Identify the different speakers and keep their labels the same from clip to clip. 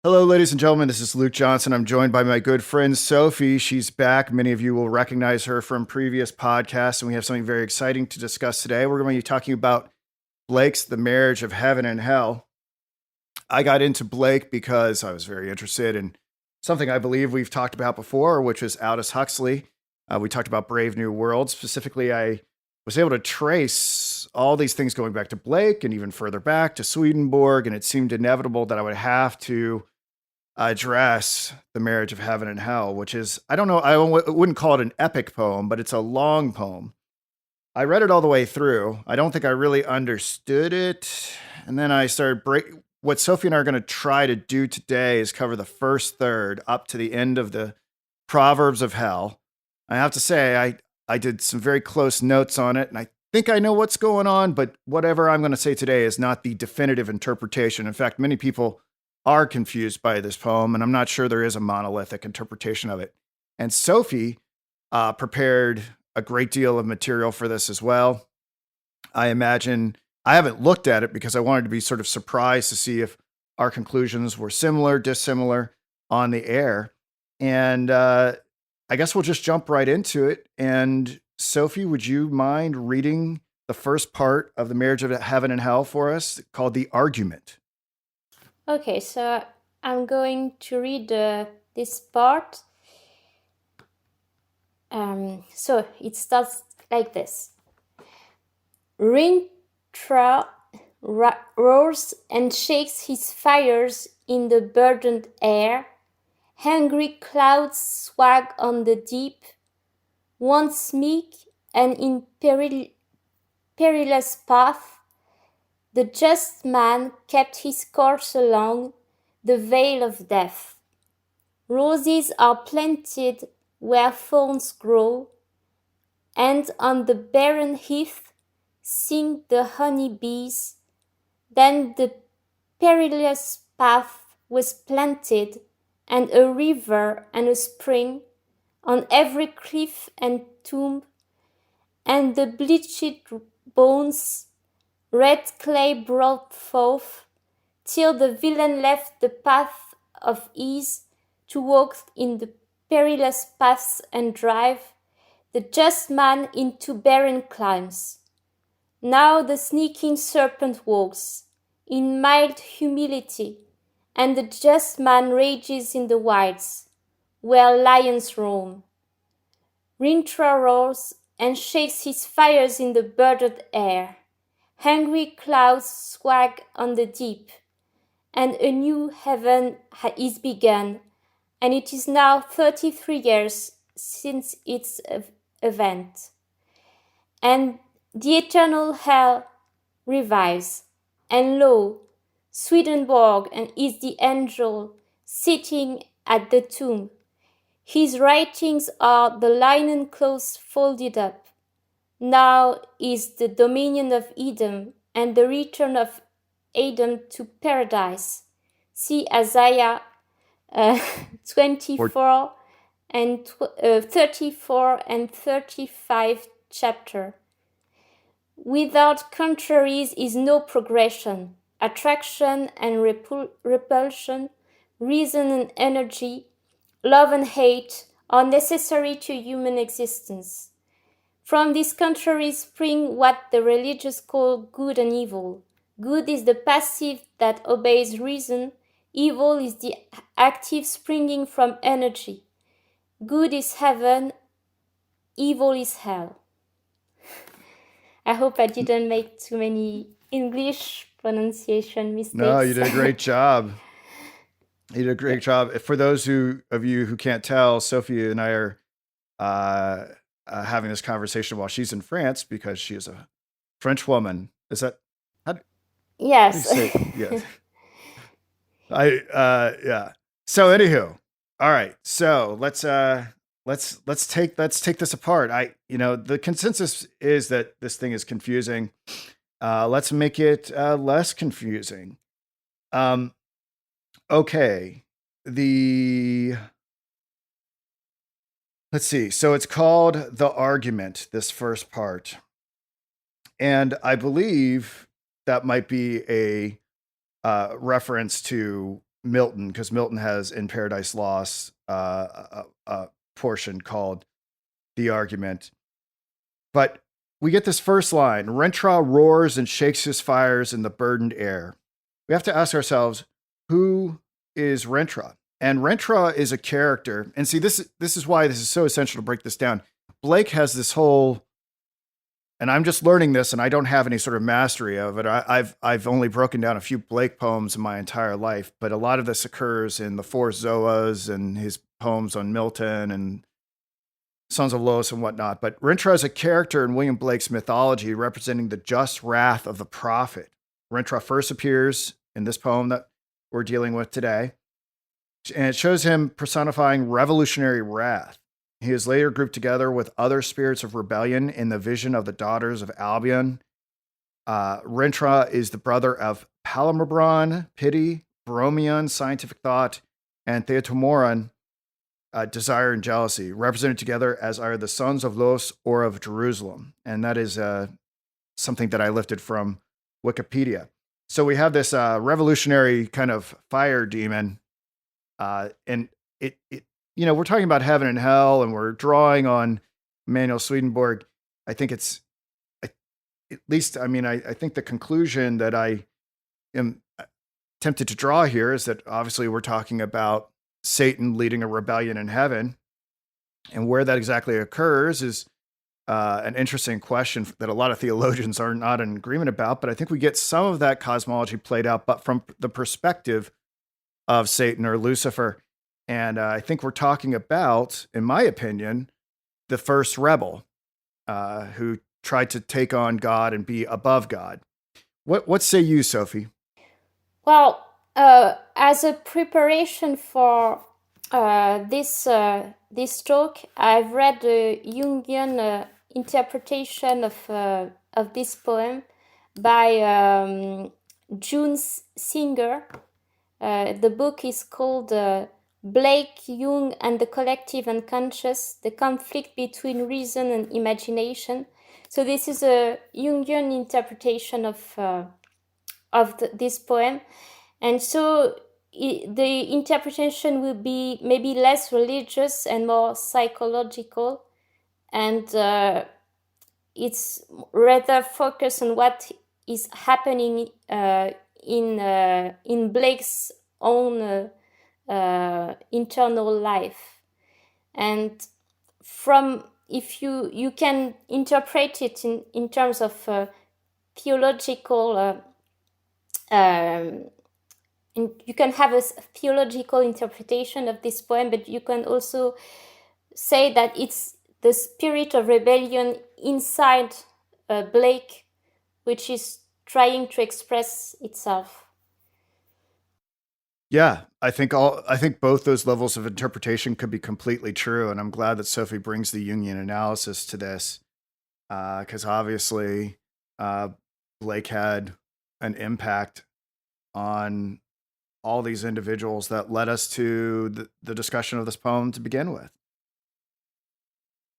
Speaker 1: Hello, ladies and gentlemen. This is Luke Johnson. I'm joined by my good friend Sophie. She's back. Many of you will recognize her from previous podcasts, and we have something very exciting to discuss today. We're going to be talking about Blake's The Marriage of Heaven and Hell. I got into Blake because I was very interested in something I believe we've talked about before, which was Aldous Huxley. We talked about Brave New World. Specifically, I was able to trace all these things going back to Blake and even further back to Swedenborg, and it seemed inevitable that I would have to address The Marriage of Heaven and Hell, which is, I don't know, I wouldn't call it an epic poem, but it's a long poem. I read it all the way through. I don't think I really understood it. And then I started what Sophie and I are going to try to do today is cover the first third up to the end of the Proverbs of Hell. I have to say, I did some very close notes on it, and I think I know what's going on, but whatever I'm going to say today is not the definitive interpretation. In fact, many people are confused by this poem, and I'm not sure there is a monolithic interpretation of it. And Sophie prepared a great deal of material for this as well. I imagine I haven't looked at it because I wanted to be sort of surprised to see if our conclusions were similar, dissimilar on the air. And I guess we'll just jump right into it. And Sophie, would you mind reading the first part of The Marriage of Heaven and Hell for us, called The Argument?
Speaker 2: Okay, so I'm going to read this part. So it starts like this. Rintrah roars and shakes his fires in the burdened air. Hungry clouds swag on the deep. Once meek and in perilous path, the just man kept his course along the vale of death. Roses are planted where thorns grow, and on the barren heath sing the honey bees. Then the perilous path was planted, and a river and a spring on every cliff and tomb, and the bleached bones red clay brought forth, till the villain left the path of ease to walk in the perilous paths and drive the just man into barren climes. Now the sneaking serpent walks in mild humility, and the just man rages in the wilds, where lions roam. Rintrah roars and shakes his fires in the burdened air. Hungry clouds swag on the deep, and a new heaven is begun, and it is now 33 years since its event. And the eternal hell revives, and lo, Swedenborg and is the angel sitting at the tomb. His writings are the linen clothes folded up. Now is the dominion of Edom and the return of Adam to paradise. See Isaiah 24 and 34 and 35 chapter. Without contraries is no progression. Attraction and repulsion, reason and energy, love and hate are necessary to human existence. From these contraries spring what the religious call good and evil. Good is the passive that obeys reason. Evil is the active springing from energy. Good is heaven. Evil is hell. I hope I didn't make too many English pronunciation mistakes.
Speaker 1: No, you did a great job. You did a great job. For those of you who can't tell, Sophie and I are having this conversation while she's in France because she is a French woman. Is that?
Speaker 2: Yes.
Speaker 1: Yes. Yeah. So anywho, all right. So let's take this apart. The consensus is that this thing is confusing. Let's make it less confusing. Okay. Let's see. So it's called The Argument, this first part. And I believe that might be a reference to Milton, because Milton has in Paradise Lost a portion called The Argument. But we get this first line: Rentra roars and shakes his fires in the burdened air. We have to ask ourselves, who is Rentra? And Rentra is a character. And see, this is why this is so essential to break this down. Blake has this whole, and I'm just learning this, and I don't have any sort of mastery of it. I've only broken down a few Blake poems in my entire life, but a lot of this occurs in the Four Zoas and his poems on Milton and Sons of Lois and whatnot. But Rentra is a character in William Blake's mythology representing the just wrath of the prophet. Rentra first appears in this poem that we're dealing with today, and it shows him personifying revolutionary wrath. He is later grouped together with other spirits of rebellion in the vision of the daughters of Albion. Rentra is the brother of Palamabron, pity, Bromion, scientific thought, and Theotomoron, desire and jealousy, represented together as are the sons of Los or of Jerusalem. And that is something that I lifted from Wikipedia. So we have this revolutionary kind of fire demon, and it we're talking about heaven and hell, and we're drawing on Emanuel Swedenborg. I think it's, at least, I think the conclusion that I am tempted to draw here is that obviously we're talking about Satan leading a rebellion in heaven, and where that exactly occurs is an interesting question that a lot of theologians are not in agreement about. But I think we get some of that cosmology played out, but from the perspective of Satan or Lucifer. And I think we're talking about, in my opinion, the first rebel who tried to take on God and be above God. What say you, Sophie?
Speaker 2: Well, as a preparation for this talk, I've read the Jungian interpretation of this poem by June Singer. The book is called Blake, Jung, and the Collective Unconscious: The Conflict Between Reason and Imagination. So this is a Jungian interpretation of this poem. And so the interpretation will be maybe less religious and more psychological, and it's rather focused on what is happening in Blake's own internal life. And from, if you can interpret it in terms of theological, and you can have a theological interpretation of this poem, but you can also say that it's the spirit of rebellion inside Blake, which is trying to express itself.
Speaker 1: Yeah, I think both those levels of interpretation could be completely true, and I'm glad that Sophie brings the Jungian analysis to this, because obviously Blake had an impact on all these individuals that led us to the discussion of this poem to begin with.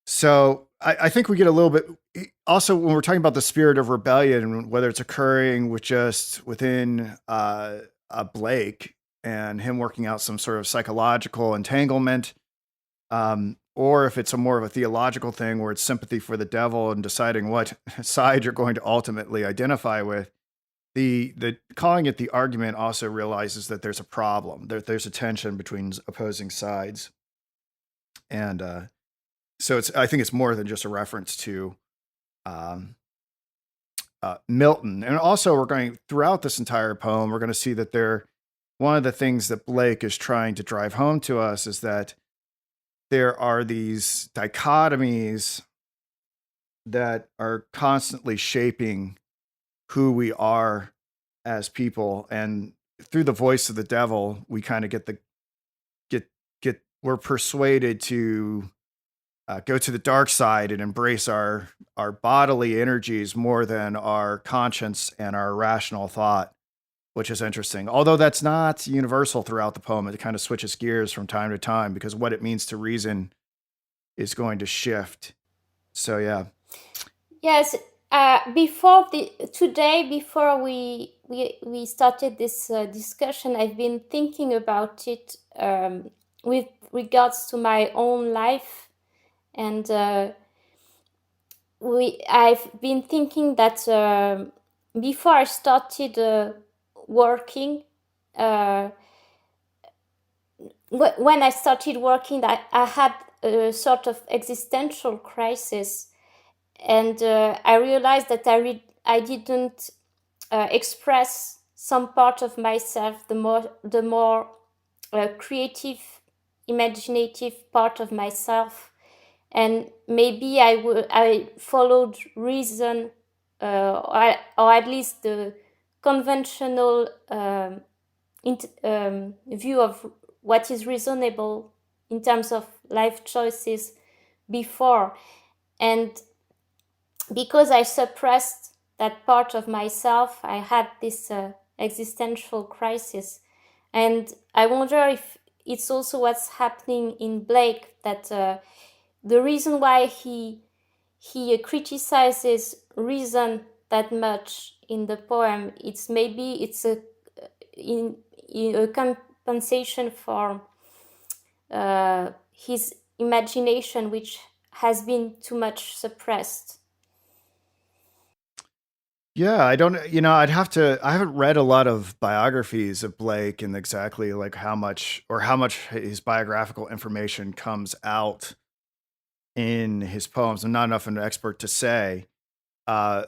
Speaker 1: So I think we get a little bit, also when we're talking about the spirit of rebellion, whether it's occurring with just within Blake and him working out some sort of psychological entanglement, or if it's a more of a theological thing where it's sympathy for the devil and deciding what side you're going to ultimately identify with. The calling it the argument also realizes that there's a problem. There's a tension between opposing sides, and so I think it's more than just a reference to Milton. And also, we're going throughout this entire poem, we're going to see that one of the things that Blake is trying to drive home to us is that there are these dichotomies that are constantly shaping who we are as people, and through the voice of the devil, we kind of we're persuaded to go to the dark side and embrace our bodily energies more than our conscience and our rational thought, which is interesting. Although that's not universal throughout the poem, it kind of switches gears from time to time because what it means to reason is going to shift. So yeah.
Speaker 2: Yes, Before we started this discussion, I've been thinking about it with regards to my own life, and I've been thinking that before I started working, when I started working, I had a sort of existential crisis, and I realized that I didn't express some part of myself, the more creative, imaginative part of myself, and maybe I followed reason, or at least the conventional view of what is reasonable in terms of life choices before, and because I suppressed that part of myself, I had this existential crisis. And I wonder if it's also what's happening in Blake, that the reason why he criticizes reason that much in the poem, it's in a compensation for his imagination, which has been too much suppressed.
Speaker 1: Yeah, I don't, I haven't read a lot of biographies of Blake and exactly like how much his biographical information comes out in his poems. I'm not enough of an expert to say. Uh,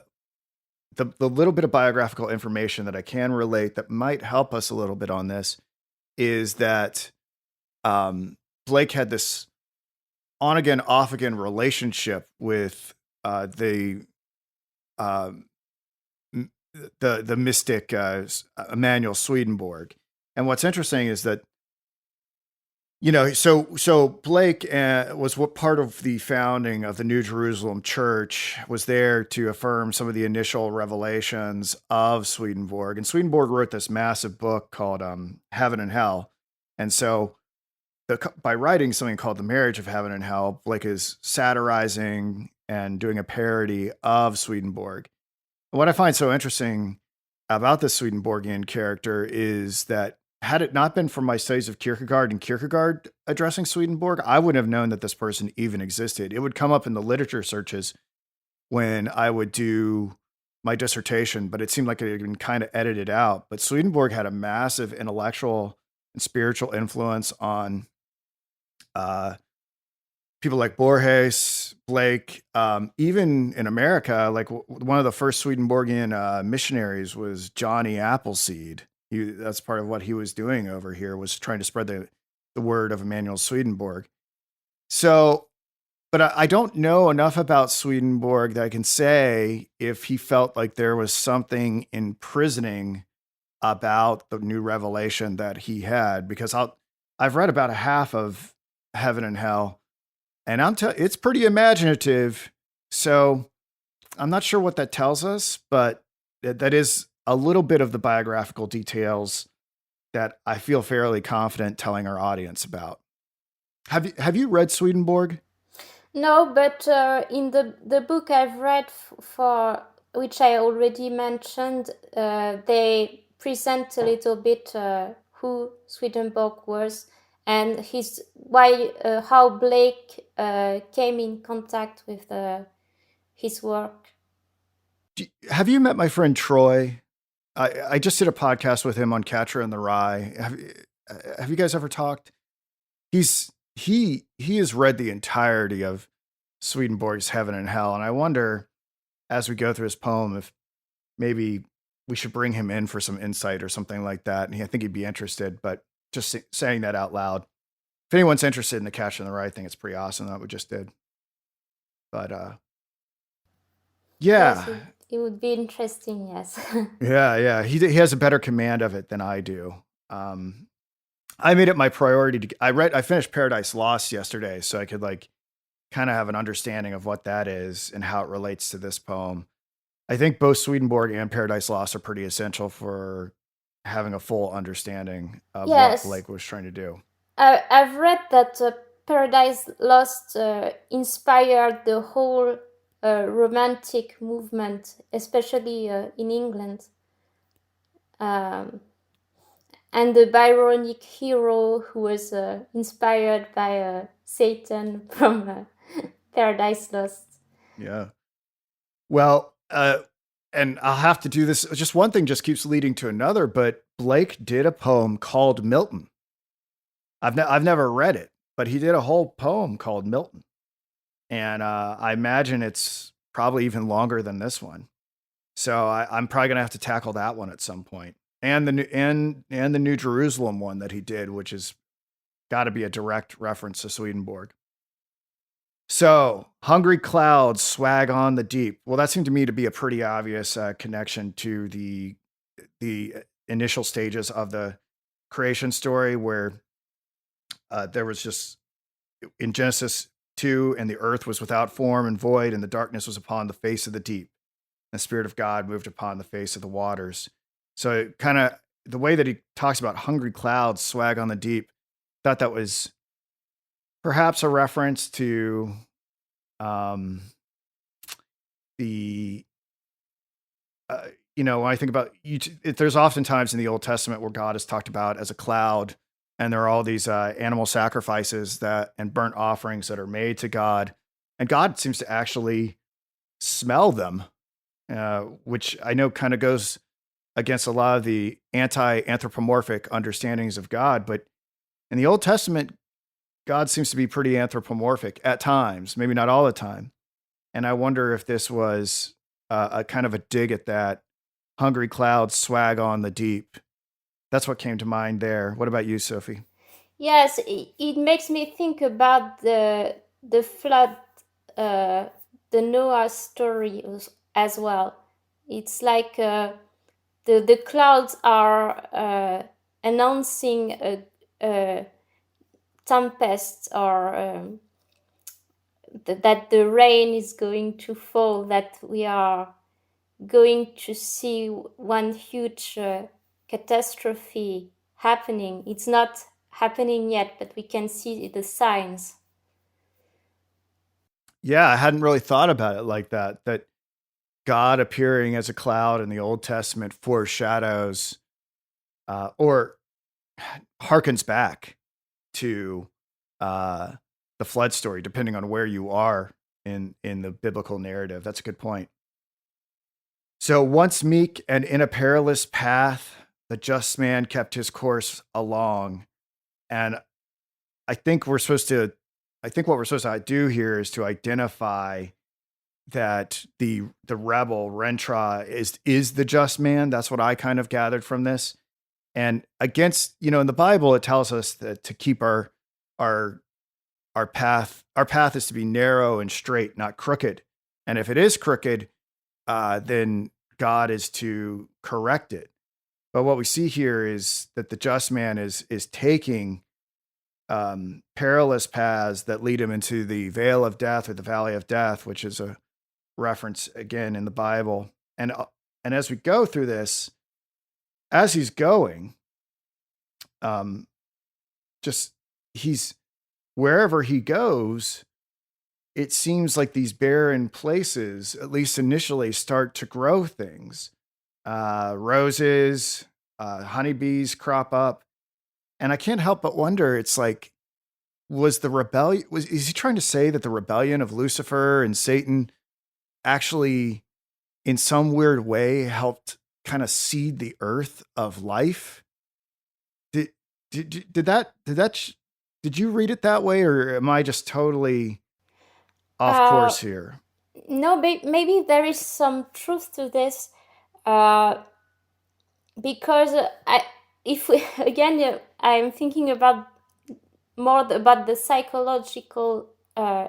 Speaker 1: the little bit of biographical information that I can relate that might help us a little bit on this is that Blake had this on again, off again relationship with the the mystic Emanuel Swedenborg. And what's interesting is that so Blake was what part of the founding of the New Jerusalem Church, was there to affirm some of the initial revelations of Swedenborg. And Swedenborg wrote this massive book called Heaven and Hell. And so by writing something called The Marriage of Heaven and Hell, Blake is satirizing and doing a parody of Swedenborg. What I find so interesting about the Swedenborgian character is that had it not been for my studies of Kierkegaard and Kierkegaard addressing Swedenborg, I wouldn't have known that this person even existed. It would come up in the literature searches when I would do my dissertation, but it seemed like it had been kind of edited out. But Swedenborg had a massive intellectual and spiritual influence on people like Borges, Blake, even in America. Like one of the first Swedenborgian missionaries was Johnny Appleseed. That's part of what he was doing over here, was trying to spread the word of Emanuel Swedenborg. So, but I don't know enough about Swedenborg that I can say if he felt like there was something imprisoning about the new revelation that he had, because I've read about a half of Heaven and Hell, and it's pretty imaginative. So I'm not sure what that tells us, but that is a little bit of the biographical details that I feel fairly confident telling our audience about. Have you read Swedenborg?
Speaker 2: No, but in the book I've read, for which I already mentioned, they present a little bit who Swedenborg was and how Blake came in contact with his work.
Speaker 1: Have you met my friend Troy? I just did a podcast with him on Catcher in the Rye. Have you guys ever talked? He has read the entirety of Swedenborg's Heaven and Hell, and I wonder, as we go through his poem, if maybe we should bring him in for some insight or something like that. And I think he'd be interested. But just saying that out loud, if anyone's interested in the Catcher in the Rye thing, it's pretty awesome that we just did. But yeah.
Speaker 2: Yes, it would be interesting. Yes.
Speaker 1: Yeah. He has a better command of it than I do. I made it my priority I finished Paradise Lost yesterday, so I could like kind of have an understanding of what that is and how it relates to this poem. I think both Swedenborg and Paradise Lost are pretty essential for having a full understanding of what Blake was trying to do.
Speaker 2: I've read that Paradise Lost inspired the whole romantic movement, especially in England. And the Byronic hero who was inspired by Satan from Paradise Lost.
Speaker 1: Yeah. Well, and I'll have to do this. Just one thing just keeps leading to another, but Blake did a poem called Milton. I've never read it, but he did a whole poem called Milton. And I imagine it's probably even longer than this one. So I'm probably gonna have to tackle that one at some point. And the New Jerusalem one that he did, which has got to be a direct reference to Swedenborg. So, hungry clouds swag on the deep. Well, that seemed to me to be a pretty obvious connection to the initial stages of the creation story, where there was just in Genesis 2, and the earth was without form and void, and the darkness was upon the face of the deep. And the Spirit of God moved upon the face of the waters. So, kind of the way that he talks about hungry clouds swag on the deep, thought that was perhaps a reference to the when I think about there's oftentimes in the Old Testament where God is talked about as a cloud, and there are all these animal sacrifices that and burnt offerings that are made to God, and God seems to actually smell them, which I know kind of goes against a lot of the anti-anthropomorphic understandings of God, but in the Old Testament, God seems to be pretty anthropomorphic at times, maybe not all the time. And I wonder if this was a kind of a dig at that hungry clouds swag on the deep. That's what came to mind there. What about you, Sophie?
Speaker 2: Yes, it makes me think about the flood, the Noah story as well. It's like the clouds are announcing a tempest, or that the rain is going to fall, that we are going to see one huge catastrophe happening. It's not happening yet, but we can see the signs.
Speaker 1: Yeah, I hadn't really thought about it like that. That God appearing as a cloud in the Old Testament foreshadows or harkens back to the flood story, depending on where you are in the biblical narrative. That's a good point. So once meek and in a perilous path, the just man kept his course along. And I think what we're supposed to do here is to identify that the rebel Rentra is the just man. That's what I kind of gathered from this. And against, in the Bible, it tells us that to keep our path is to be narrow and straight, not crooked. And if it is crooked, then God is to correct it. But what we see here is that the just man is taking perilous paths that lead him into the vale of death, or the valley of death, which is a reference again in the Bible. And as we go through this, as he's going, just he's wherever he goes, it seems like these barren places, at least initially, start to grow things. Roses, honeybees crop up. And I can't help but wonder, it's like, is he trying to say that the rebellion of Lucifer and Satan actually, in some weird way, helped kind of seed the earth of life? Did you read it that way, or am I just totally off course here?
Speaker 2: No, maybe there is some truth to this, because I'm thinking about the psychological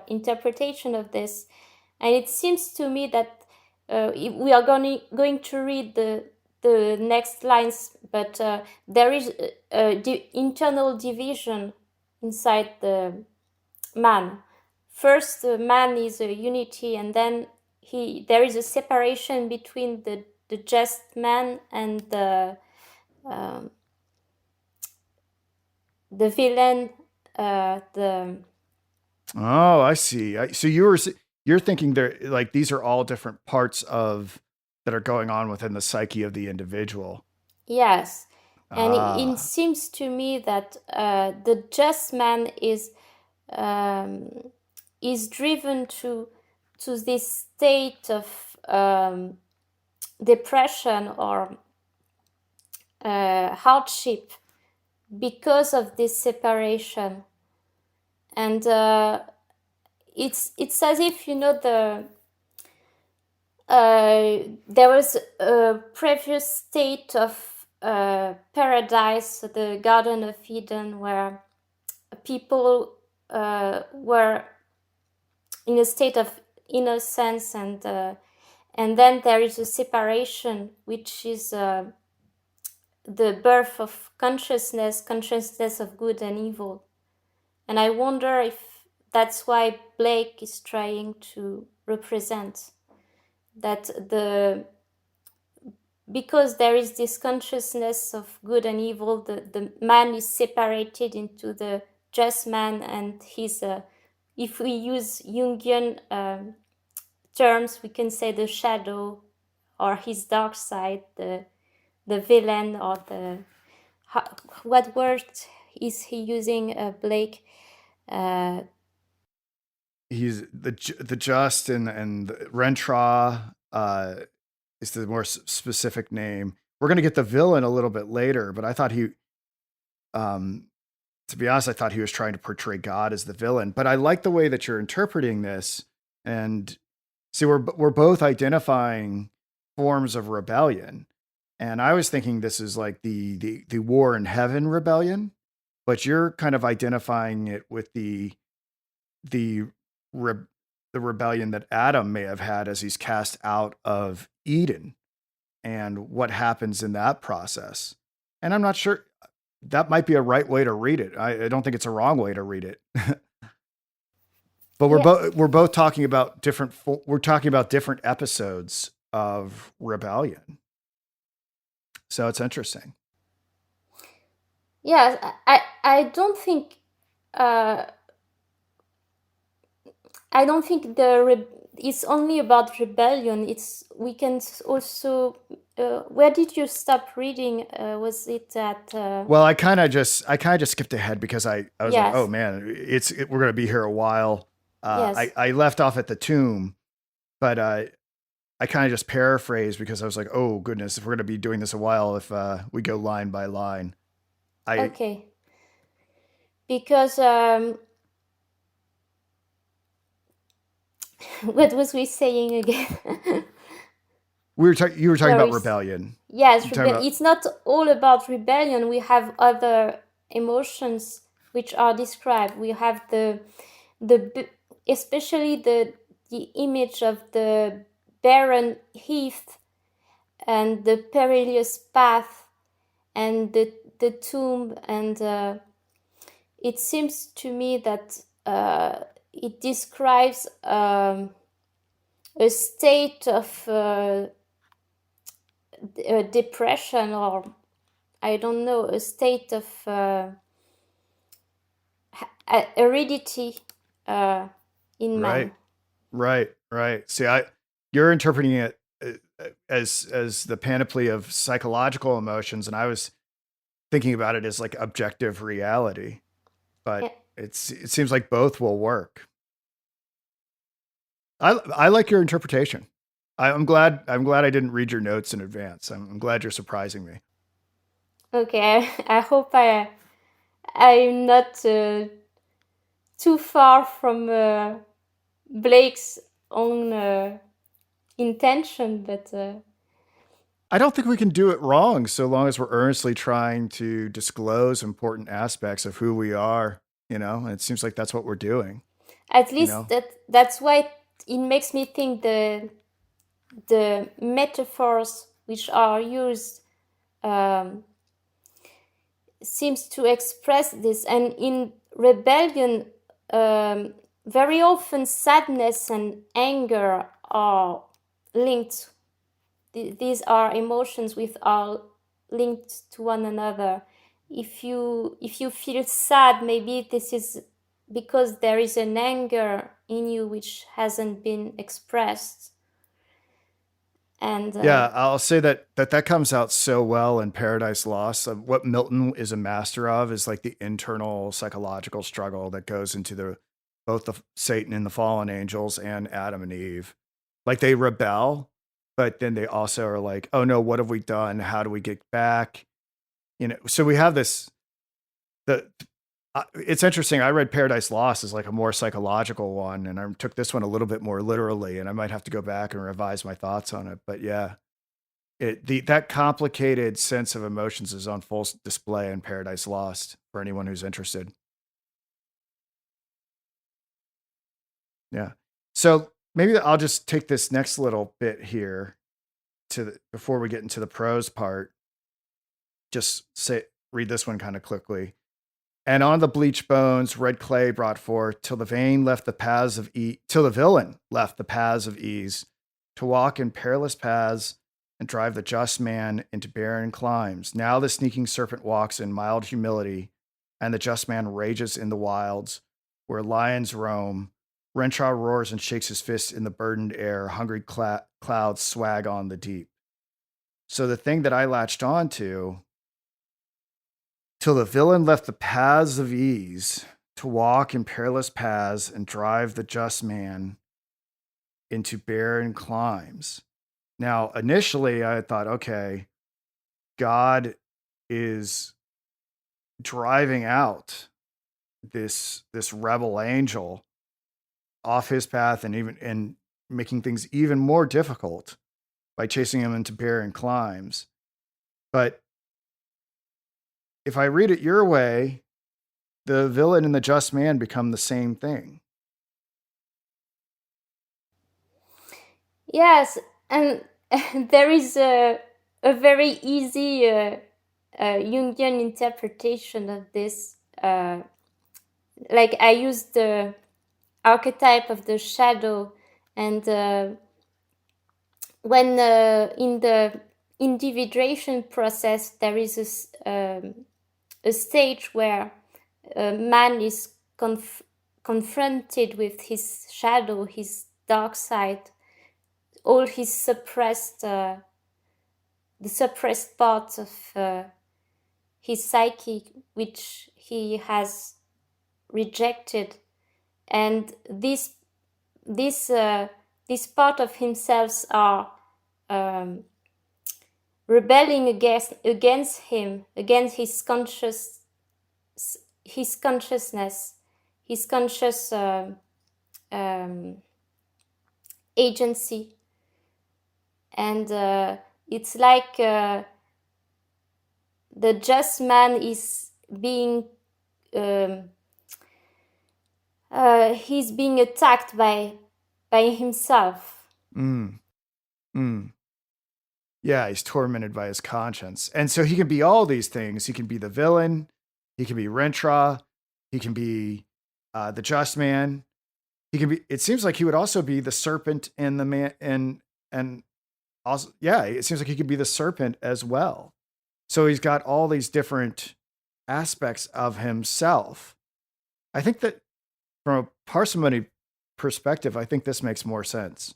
Speaker 2: interpretation of this, and it seems to me that we are going to read the next lines, but there is internal division inside the man. First, the man is a unity, and then there is a separation between the just man and the villain.
Speaker 1: Oh, I see. So you're thinking they're like these are all different parts of that are going on within the psyche of the individual.
Speaker 2: Yes, and it
Speaker 1: Ah,
Speaker 2: seems to me that the just man um, is driven to this state of depression or hardship because of this separation, and it's as if there was a previous state of paradise, the Garden of Eden, where people were in a state of innocence, and then there is a separation, which is the birth of consciousness of good and evil. And I wonder if that's why Blake is trying to represent that because there is this consciousness of good and evil, the man is separated into the just man and his, if we use Jungian terms, we can say the shadow or his dark side, the villain, or what word is he using, Blake?
Speaker 1: he's the just and Rentra is the more specific name. We're gonna get the villain a little bit later, but I thought um, to be honest, I thought he was trying to portray God as the villain. But I like the way that you're interpreting this, and see, we're both identifying forms of rebellion, and I was thinking this is like the war in heaven rebellion, but you're kind of identifying it with the re- the rebellion that Adam may have had as he's cast out of Eden and what happens in that process. And I'm not sure that might be a right way to read it. I don't think it's a wrong way to read it. But
Speaker 2: Yes.
Speaker 1: we're both talking about we're talking about different episodes of rebellion. So it's interesting.
Speaker 2: Yes, I don't think uh, I don't think it's only about rebellion. We can also. Where did you stop reading? Was it at?
Speaker 1: Well, I kind of just skipped ahead because I was like, oh
Speaker 2: Yes,
Speaker 1: man, we're gonna be here a while.
Speaker 2: yes.
Speaker 1: I left off at the tomb, but I kind of just paraphrased because I was like, oh goodness, if we're gonna be doing this a while, if we go line by line, I
Speaker 2: Okay, because what was we saying again?
Speaker 1: you were talking about
Speaker 2: Sorry.
Speaker 1: rebellion.
Speaker 2: Yes,
Speaker 1: You're talking about
Speaker 2: it's not all about rebellion. We have other emotions which are described. We have especially the image of the barren heath and the perilous path and the tomb, and it seems to me that it describes a state of depression, or I don't know, a state of heredity in man.
Speaker 1: right, right. See, you're interpreting it as the panoply of psychological emotions, and I was thinking about it as like objective reality.
Speaker 2: Yeah.
Speaker 1: But it seems like both will work. I like your interpretation. I'm glad I didn't read your notes in advance. I'm glad you're surprising me.
Speaker 2: Okay, I hope I'm not too far from Blake's own intention, but
Speaker 1: I don't think we can do it wrong so long as we're earnestly trying to disclose important aspects of who we are, and it seems like that's what we're doing,
Speaker 2: at
Speaker 1: you
Speaker 2: least
Speaker 1: know.
Speaker 2: that's why it makes me think the metaphors which are used um, seems to express this. And in rebellion, very often sadness and anger are linked. These are emotions which are linked to one another. If you feel sad, maybe this is because there is an anger in you which hasn't been expressed. And
Speaker 1: Yeah, I'll say that comes out so well in Paradise Lost. What Milton is a master of is like the internal psychological struggle that goes into both the Satan and the fallen angels and Adam and Eve. Like they rebel, but then they also are like, "Oh no, what have we done? How do we get back?" So we have this the it's interesting. I read Paradise Lost as like a more psychological one, and I took this one a little bit more literally, and I might have to go back and revise my thoughts on it. But yeah, that complicated sense of emotions is on full display in Paradise Lost for anyone who's interested. Yeah. So maybe I'll just take this next little bit here before we get into the prose part. Just read this one kind of quickly. And on the bleached bones, red clay brought forth till the villain left the paths of ease, to walk in perilous paths and drive the just man into barren climes. Now the sneaking serpent walks in mild humility, and the just man rages in the wilds, where lions roam. Renshaw roars and shakes his fist in the burdened air. Hungry clouds swag on the deep. So the thing that I latched on to, till the villain left the paths of ease, to walk in perilous paths and drive the just man into barren climes. Now, initially, I thought, okay, God is driving out this rebel angel off his path and making things even more difficult by chasing him into barren climes. But if I read it your way, the villain and the just man become the same thing.
Speaker 2: yes, and there is a very easy Jungian interpretation of this. Like I used the archetype of the shadow, and when in the individuation process there is a stage where man is confronted with his shadow, his dark side, all his the suppressed parts of his psyche which he has rejected, and this part of himself are rebelling against him, against his consciousness, his conscious agency. And it's like the just man is being he's being attacked by himself.
Speaker 1: Yeah, he's tormented by his conscience. And so he can be all these things. He can be the villain, he can be Rentra, he can be the just man. He can be, it seems like he would also be the serpent and the man, and also, yeah, it seems like he could be the serpent as well. So he's got all these different aspects of himself. I think that from a parsimony perspective, I think this makes more sense.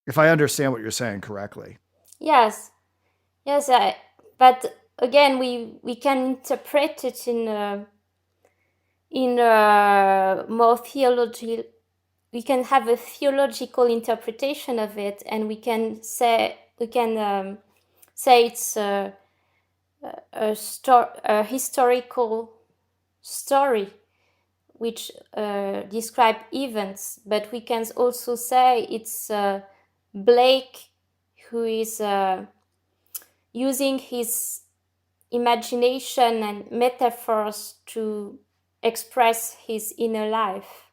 Speaker 1: If I understand what you're saying correctly.
Speaker 2: Yes, but again, we can interpret it in more theology. We can have a theological interpretation of it, and we can say it's a historical story which describe events, but we can also say it's Blake who is using his imagination and metaphors to express his inner life.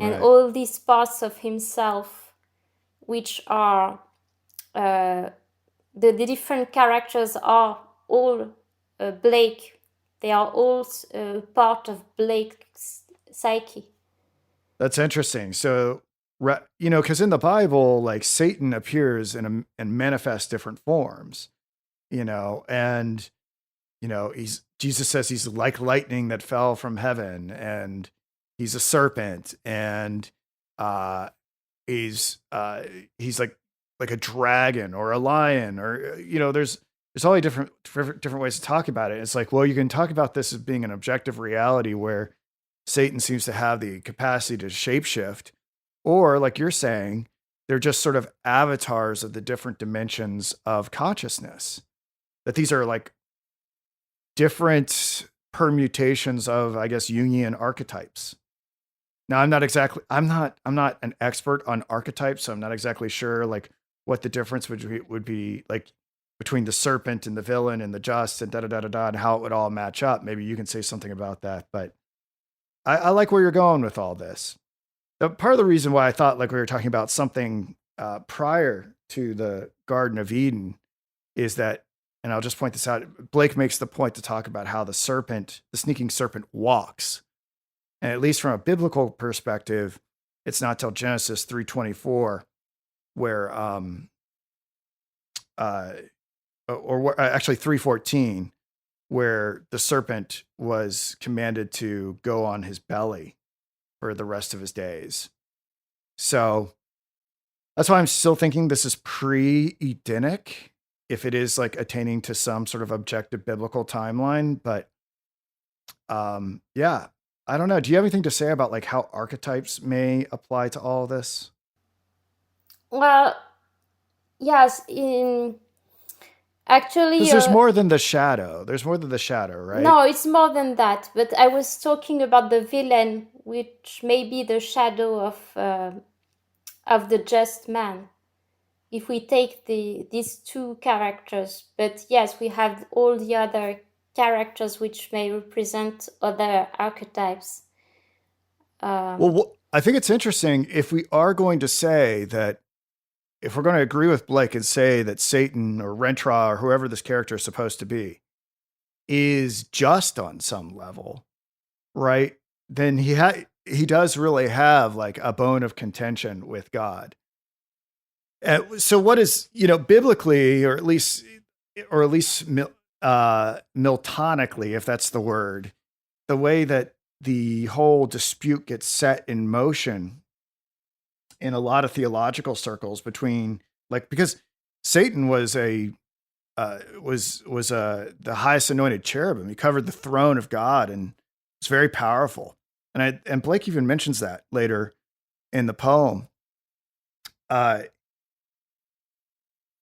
Speaker 2: And
Speaker 1: Right.
Speaker 2: all these parts of himself, which are the different characters, are all Blake. They are all part of Blake's psyche.
Speaker 1: That's interesting. So, because in the Bible, like Satan appears and manifests different forms, and Jesus says he's like lightning that fell from heaven, and he's a serpent, and uh, he's like a dragon or a lion, or there's all different ways to talk about it. It's like, well, you can talk about this as being an objective reality where Satan seems to have the capacity to shapeshift, or like you're saying, they're just sort of avatars of the different dimensions of consciousness. That these are like different permutations of, I guess, Jungian archetypes. Now, I'm not an expert on archetypes, so I'm not exactly sure like what the difference would be like between the serpent and the villain and the just and da da da da da, and how it would all match up. Maybe you can say something about that, but I like where you're going with all this. Part of the reason why I thought like we were talking about something prior to the Garden of Eden is that, and I'll just point this out, Blake makes the point to talk about how the sneaking serpent walks. And at least from a biblical perspective, it's not till Genesis 3:24 where, actually 3:14, where the serpent was commanded to go on his belly for the rest of his days. So that's why I'm still thinking this is pre-Edenic, if it is like attaining to some sort of objective biblical timeline. But yeah, I don't know. Do you have anything to say about like how archetypes may apply to all of this?
Speaker 2: Well, yes, actually,
Speaker 1: Because there's more than the shadow. There's more than the shadow, right?
Speaker 2: no, it's more than that. But I was talking about the villain, which may be the shadow of the just man. If we take these two characters, but yes, we have all the other characters which may represent other archetypes.
Speaker 1: Well, I think it's interesting if we are going to say that, if we're going to agree with Blake and say that Satan or Rentra or whoever this character is supposed to be is just on some level, right? Then he does really have like a bone of contention with God. So what is, biblically, or at least Miltonically, if that's the word, the way that the whole dispute gets set in motion in a lot of theological circles between, like, because Satan was the highest anointed cherubim. He covered the throne of God and was very powerful. And Blake even mentions that later in the poem.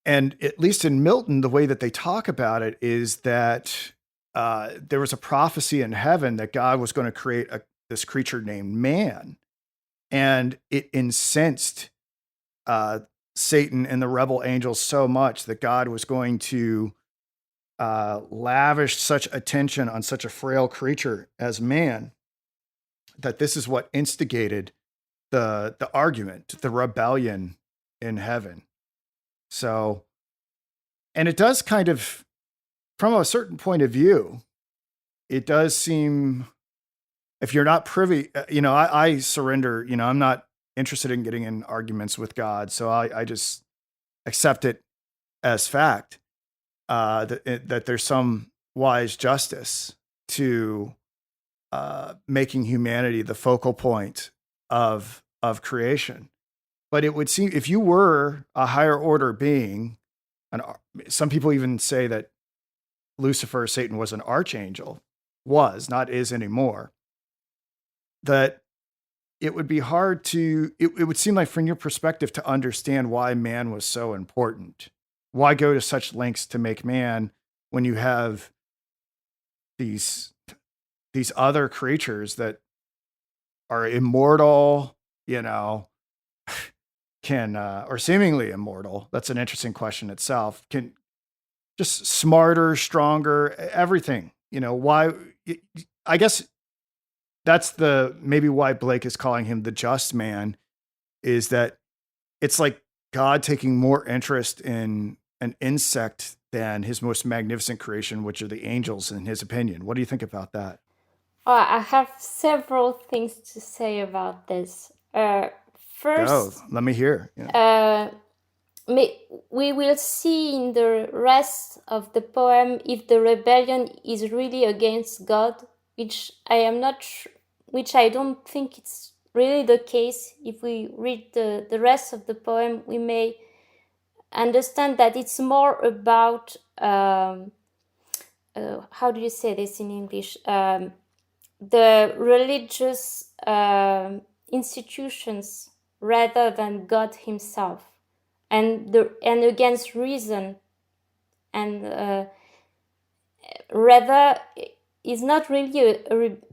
Speaker 1: And at least in Milton, the way that they talk about it is that there was a prophecy in heaven that God was going to create this creature named man. And it incensed Satan and the rebel angels so much that God was going to lavish such attention on such a frail creature as man, that this is what instigated the argument, the rebellion in heaven. So, and it does kind of, from a certain point of view, it does seem, if you're not privy, I surrender, I'm not interested in getting in arguments with God. So I just accept it as fact, that there's some wise justice to making humanity the focal point of creation. But it would seem, if you were a higher order being, and some people even say that Lucifer, Satan, was an archangel, not is anymore, that it would be hard to, it would seem like from your perspective to understand why man was so important. Why go to such lengths to make man when you have these other creatures that are immortal, can, or seemingly immortal? That's an interesting question itself. Can just smarter, stronger, everything, why? I guess that's maybe why Blake is calling him the just man, is that it's like God taking more interest in an insect than his most magnificent creation, which are the angels, in his opinion. What do you think about that?
Speaker 2: I have several things to say about this. First,
Speaker 1: let me hear. Yeah.
Speaker 2: we will see in the rest of the poem if the rebellion is really against God, which which I don't think it's really the case. If we read the rest of the poem, we may understand that it's more about how do you say this in English? The religious institutions rather than God Himself, and against reason, and rather is not really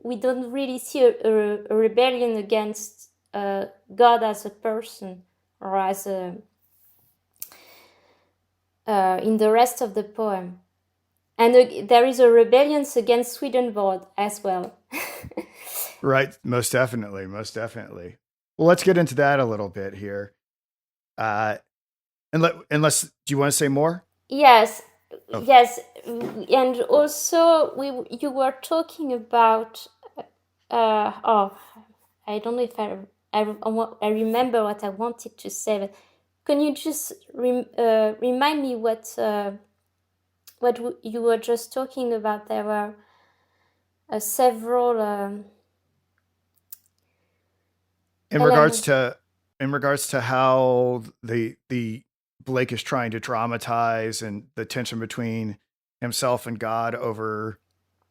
Speaker 2: we don't really see a rebellion against God as a person or as a in the rest of the poem. And there is a rebellion against Swedenborg as well.
Speaker 1: Right. Most definitely. Most definitely. Well, let's get into that a little bit here. Unless, do you want to say more?
Speaker 2: Yes,
Speaker 1: Oh.
Speaker 2: yes, and also you were talking about I don't know if I remember what I wanted to say, but can you just remind me what you were just talking about? There were several
Speaker 1: in regards to how the Blake is trying to dramatize and the tension between himself and God over,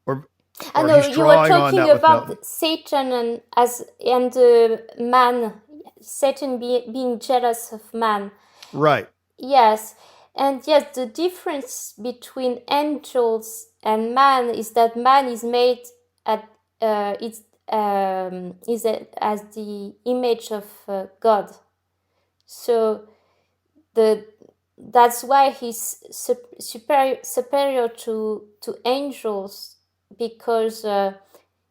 Speaker 1: or
Speaker 2: no,
Speaker 1: he's
Speaker 2: you were
Speaker 1: drawing on
Speaker 2: talking
Speaker 1: that with Milton.
Speaker 2: about Satan and man, Satan being jealous of man.
Speaker 1: Right.
Speaker 2: Yes, and yes, the difference between angels and man is that man is made at as the image of God. So that's why he's superior to angels, because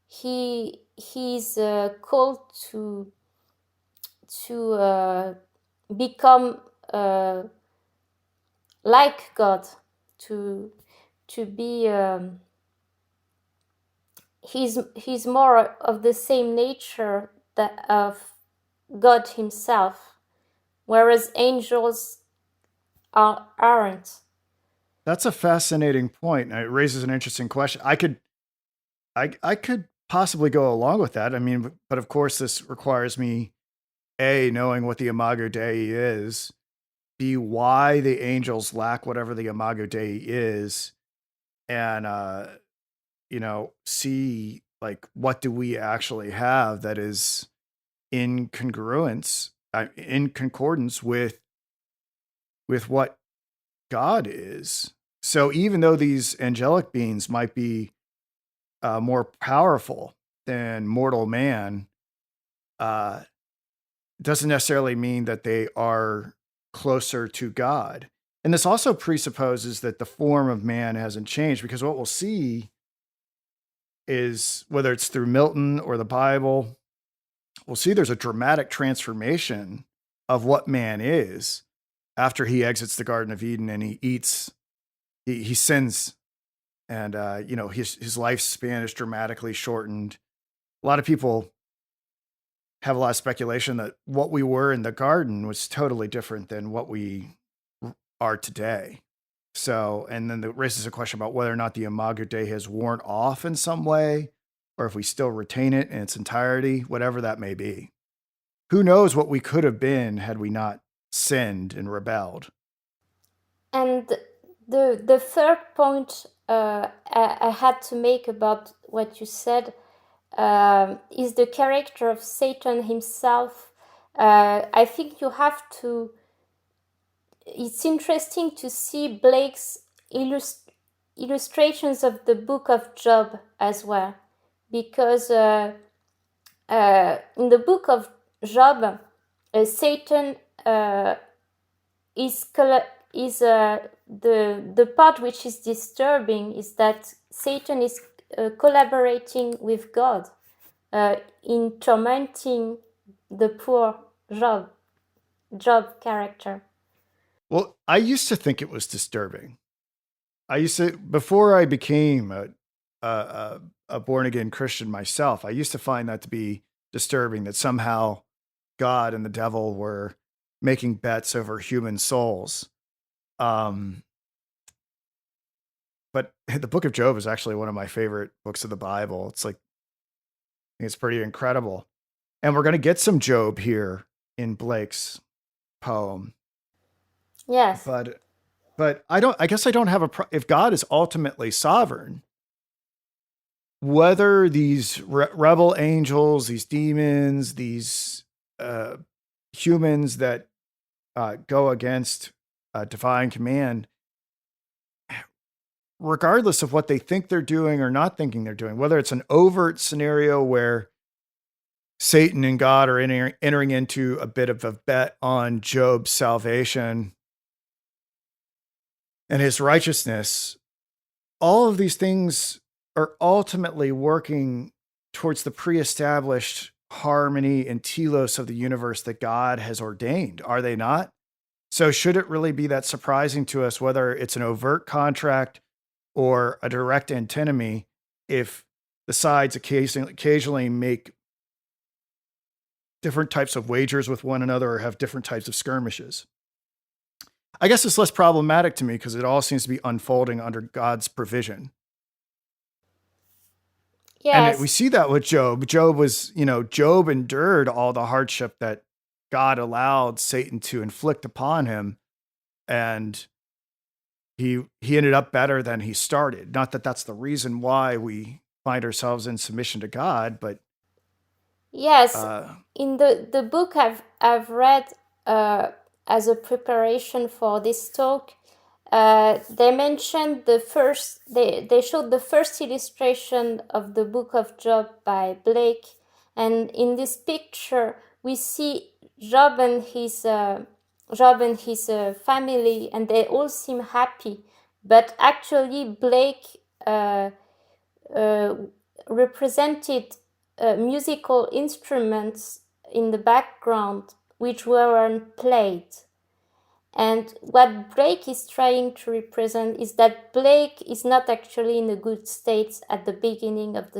Speaker 2: he's called to become like God, to be he's more of the same nature that of God Himself, whereas angels aren't.
Speaker 1: That's a fascinating point. It raises an interesting question. I could possibly go along with that. I mean, but of course, this requires me knowing what the Imago Dei is, B, why the angels lack whatever the Imago Dei is, and C, like, what do we actually have that is in congruence, in concordance with what God is. So even though these angelic beings might be more powerful than mortal man, doesn't necessarily mean that they are closer to God. And this also presupposes that the form of man hasn't changed, because what we'll see is, whether it's through Milton or the Bible, we'll see there's a dramatic transformation of what man is after he exits the Garden of Eden and he sins, and his lifespan is dramatically shortened. A lot of people have a lot of speculation that what we were in the garden was totally different than what we are today. So, and then that raises a question about whether or not the Imago Dei has worn off in some way, or if we still retain it in its entirety, whatever that may be. Who knows what we could have been had we not sinned and rebelled.
Speaker 2: And the third point I had to make about what you said is the character of Satan himself. I think you have to. It's interesting to see Blake's illustrations of the Book of Job as well, because in the Book of Job, Satan is the part which is disturbing is that Satan is collaborating with God in tormenting the poor Job character.
Speaker 1: Well, I used to think it was disturbing. Before I became a born again Christian myself, I used to find that to be disturbing, that somehow God and the devil were making bets over human souls. Um, but the book of Job is actually one of my favorite books of the Bible. It's pretty incredible. And we're going to get some Job here in Blake's poem.
Speaker 2: Yes.
Speaker 1: But I guess I don't have if God is ultimately sovereign, whether these rebel angels, these demons, these humans that go against divine command, regardless of what they think they're doing or not thinking they're doing, whether it's an overt scenario where Satan and God are entering into a bit of a bet on Job's salvation and his righteousness, all of these things are ultimately working towards the pre-established harmony and telos of the universe that God has ordained, are they not? So should it really be that surprising to us whether it's an overt contract or a direct antinomy if the sides occasionally make different types of wagers with one another or have different types of skirmishes? I guess it's less problematic to me because it all seems to be unfolding under God's provision.
Speaker 2: Yes.
Speaker 1: And we see that with Job. Job endured all the hardship that God allowed Satan to inflict upon him. And he ended up better than he started. Not that that's the reason why we find ourselves in submission to God, but
Speaker 2: yes, in the book I've read as a preparation for this talk, they mentioned they showed the first illustration of the book of Job by Blake, and in this picture we see Job and his family, and they all seem happy, but actually Blake represented musical instruments in the background which weren't played. And what Blake is trying to represent is that Blake is not actually in a good state at the beginning of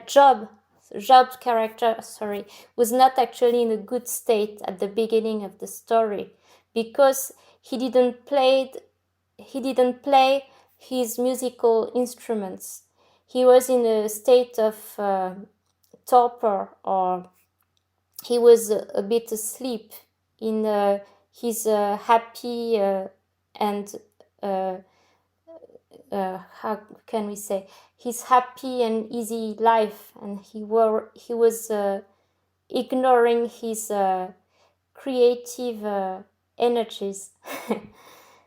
Speaker 2: Job's character, was not actually in a good state at the beginning of the story, because he didn't play his musical instruments. He was in a state of torpor, or he was a bit asleep in his happy and how can we say, his happy and easy life, and he was ignoring his creative energies.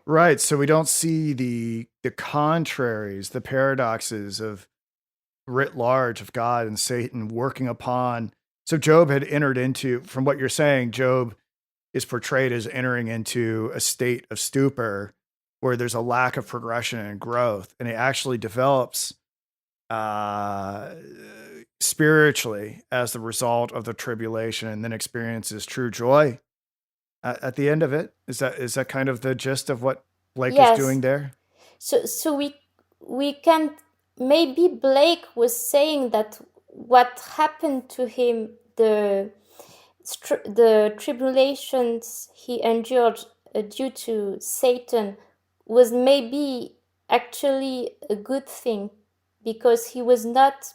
Speaker 1: right. So we don't see the contraries, the paradoxes of writ large of God and Satan working upon. So Job had entered into, from what you're saying, Job is portrayed as entering into a state of stupor where there's a lack of progression and growth, and it actually develops spiritually as the result of the tribulation, and then experiences true joy at the end of it. Is that kind of the gist of what Blake is doing there?
Speaker 2: So we can, maybe Blake was saying that what happened to him, the tribulations he endured due to Satan, was maybe actually a good thing, because he was not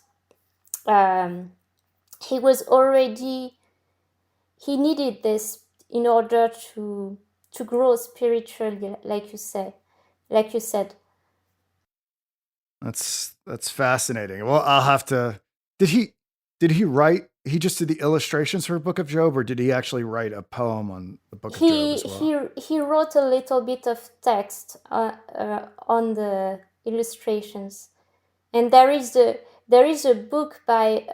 Speaker 2: he needed this in order to grow spiritually, like you said.
Speaker 1: That's fascinating. Well, I'll have to. Did he write? He just did the illustrations for Book of Job, or did he actually write a poem on the Book of Job as well?
Speaker 2: He wrote a little bit of text on the illustrations, and there is a book by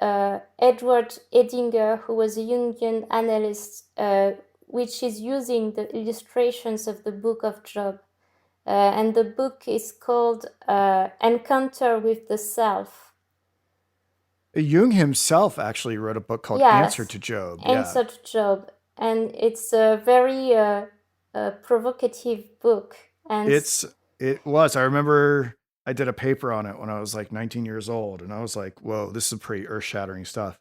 Speaker 2: Edward Edinger, who was a Jungian analyst, which is using the illustrations of the Book of Job. And the book is called Encounter with the Self.
Speaker 1: Jung himself actually wrote a book called Answer to Job.
Speaker 2: Answer to Job. And it's a very provocative book. And
Speaker 1: it was. I remember I did a paper on it when I was like 19 years old, and I was like, whoa, this is pretty earth-shattering stuff.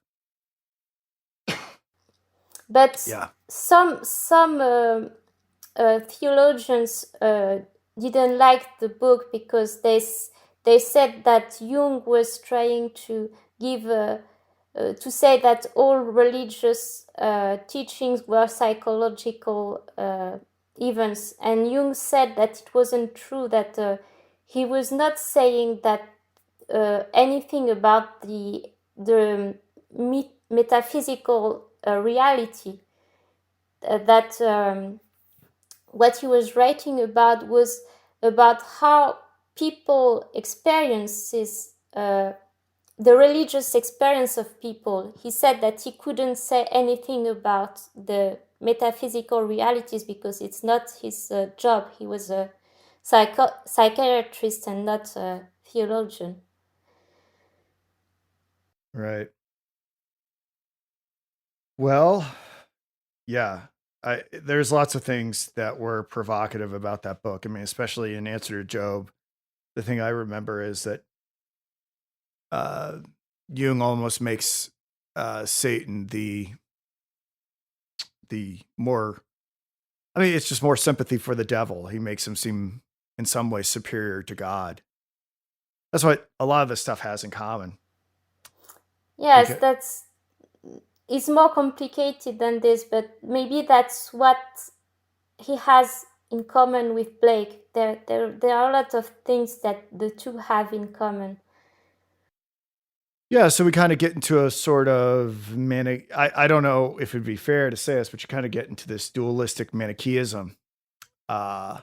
Speaker 2: But
Speaker 1: Yeah.
Speaker 2: some theologians didn't like the book because they said that Jung was trying to give to say that all religious teachings were psychological events, and Jung said that it wasn't true, that he was not saying that anything about the metaphysical reality, that what he was writing about was about how people experiences the religious experience of people. He said that he couldn't say anything about the metaphysical realities because it's not his job. He was a psychiatrist and not a theologian.
Speaker 1: Right. Well, yeah. There's lots of things that were provocative about that book. I mean, especially in Answer to Job. The thing I remember is that uh, Jung almost makes Satan the more. I mean, it's just more sympathy for the devil. He makes him seem in some ways superior to God. That's what a lot of this stuff has in common.
Speaker 2: Yes,
Speaker 1: Because
Speaker 2: that's it's more complicated than this, but maybe that's what he has in common with Blake. There are a lot of things that the two have in common.
Speaker 1: yeah, so we kind of get into a sort of manic. I don't know if it'd be fair to say this, but you kind of get into this dualistic Manichaeism. Uh,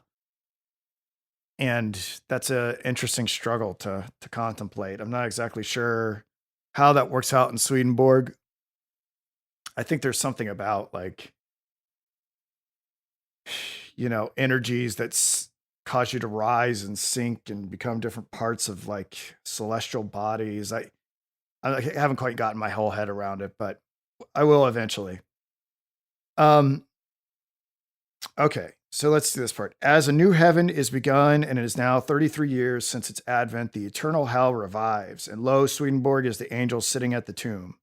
Speaker 1: and that's an interesting struggle to contemplate. I'm not exactly sure how that works out in Swedenborg. I think there's something about like, energies that cause you to rise and sink and become different parts of like celestial bodies. I haven't quite gotten my whole head around it, but I will eventually. Um, okay, so let's do this part. As a new heaven is begun, and it is now 33 years since its advent, the eternal hell revives, and lo, Swedenborg is the angel sitting at the tomb.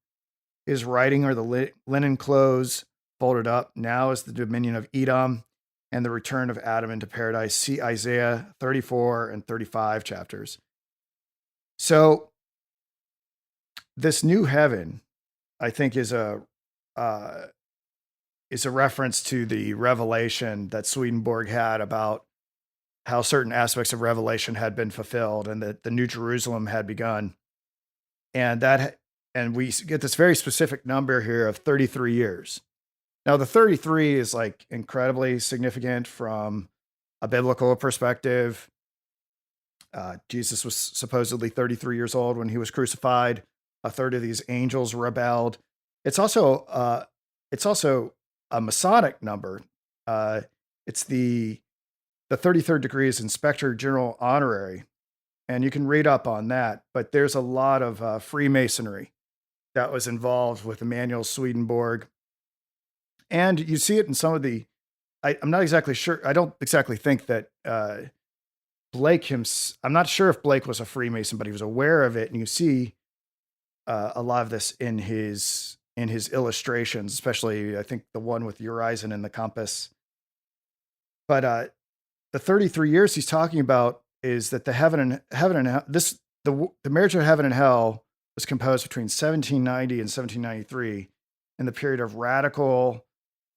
Speaker 1: His writing are the linen clothes folded up. Now is the dominion of Edom and the return of Adam into paradise. See Isaiah 34 and 35 chapters. So this new heaven, I think, uh, is a reference to the revelation that Swedenborg had about how certain aspects of Revelation had been fulfilled and that the New Jerusalem had begun. And we get this very specific number here of 33 years. Now, the 33 is like incredibly significant from a biblical perspective. Jesus was supposedly 33 years old when he was crucified. A third of these angels rebelled. It's also a Masonic number. It's the 33rd degree is Inspector General Honorary, and you can read up on that. But there's a lot of Freemasonry that was involved with Emanuel Swedenborg, and you see it in some of the. I'm not exactly sure. I don't exactly think that Blake I'm not sure if Blake was a Freemason, but he was aware of it, and you see a lot of this in his illustrations, especially I think the one with Urizen and the compass. But the 33 years he's talking about is that the heaven and this the marriage of heaven and hell was composed between 1790 and 1793 in the period of radical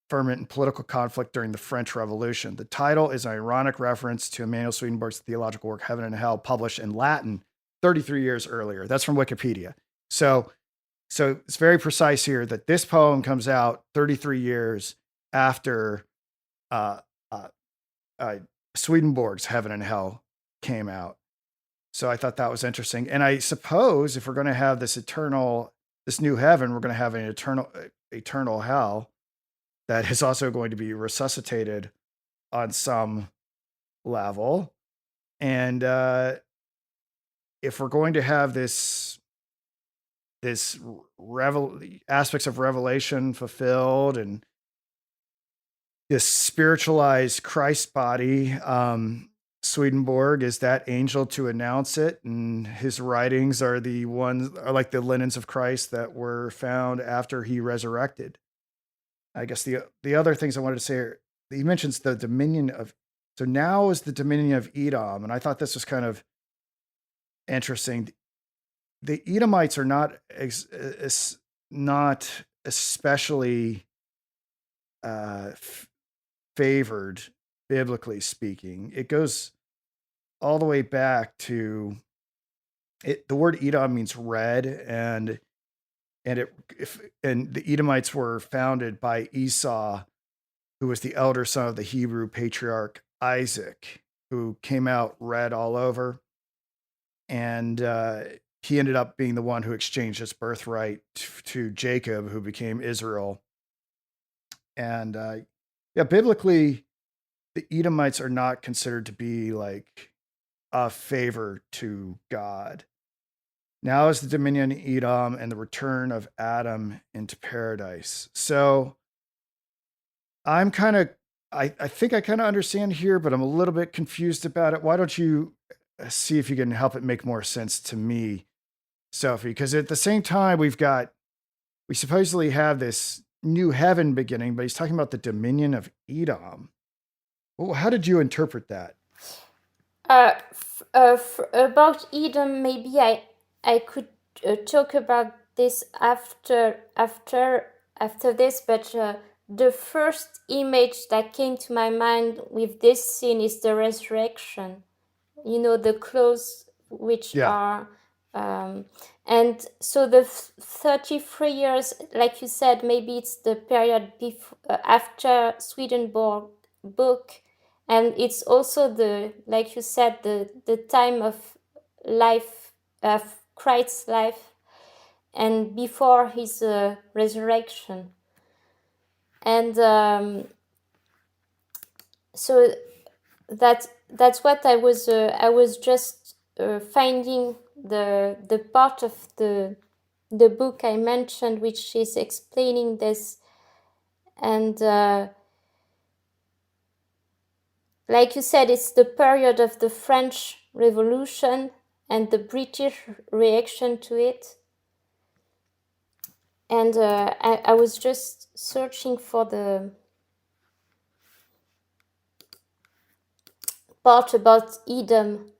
Speaker 1: ferment and political conflict during the French Revolution. The title is an ironic reference to Emanuel Swedenborg's theological work Heaven and Hell, published in Latin 33 years earlier. That's from Wikipedia. So it's very precise here that this poem comes out 33 years after uh, Swedenborg's Heaven and Hell came out. So I thought that was interesting. And I suppose if we're going to have this new heaven, we're going to have an eternal hell that is also going to be resuscitated on some level. And if we're going to have this aspects of Revelation fulfilled and this spiritualized Christ body, Swedenborg is that angel to announce it, and his writings are like the linens of Christ that were found after he resurrected. I guess the other things I wanted to say are, he mentions the dominion of, so now is the dominion of Edom, and I thought this was kind of interesting. The Edomites are not especially favored, biblically speaking. It goes all the way back to it. The word Edom means red, and the Edomites were founded by Esau, who was the elder son of the Hebrew patriarch Isaac, who came out red all over, and he ended up being the one who exchanged his birthright to Jacob, who became Israel. And yeah, biblically, the Edomites are not considered to be like a favor to God. Now is the dominion of Edom and the return of Adam into paradise. So I'm kind of, I think I kind of understand here, but I'm a little bit confused about it. Why don't you see if you can help it make more sense to me, Sophie? Because at the same time, we supposedly have this new heaven beginning, but he's talking about the dominion of Edom. Well, how did you interpret that?
Speaker 2: About Edom, maybe I could talk about this after this, but the first image that came to my mind with this scene is the resurrection. You know, the clothes which are, and so the 33 years, like you said, maybe it's the period after Swedenborg book, and it's also the, like you said, the time of life, of Christ's life, and before his resurrection. And so that's what I was just finding the part of the book I mentioned, which is explaining this. And like you said, it's the period of the French Revolution and the British reaction to it. And I was just searching for the part about Edom.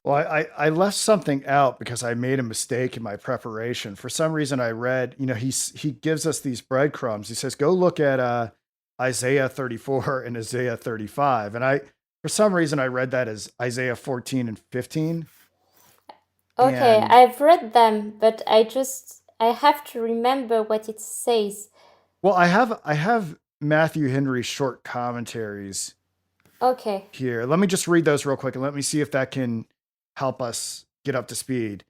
Speaker 1: Well, I left something out because I made a mistake in my preparation. For some reason, I read, he gives us these breadcrumbs. He says, go look at Isaiah 34 and Isaiah 35. And for some reason, I read that as Isaiah 14 and 15.
Speaker 2: Okay, I've read them, but I have to remember what it says.
Speaker 1: Well, I have Matthew Henry's short commentaries.
Speaker 2: Okay.
Speaker 1: Here, let me just read those real quick and let me see if that can help us get up to speed.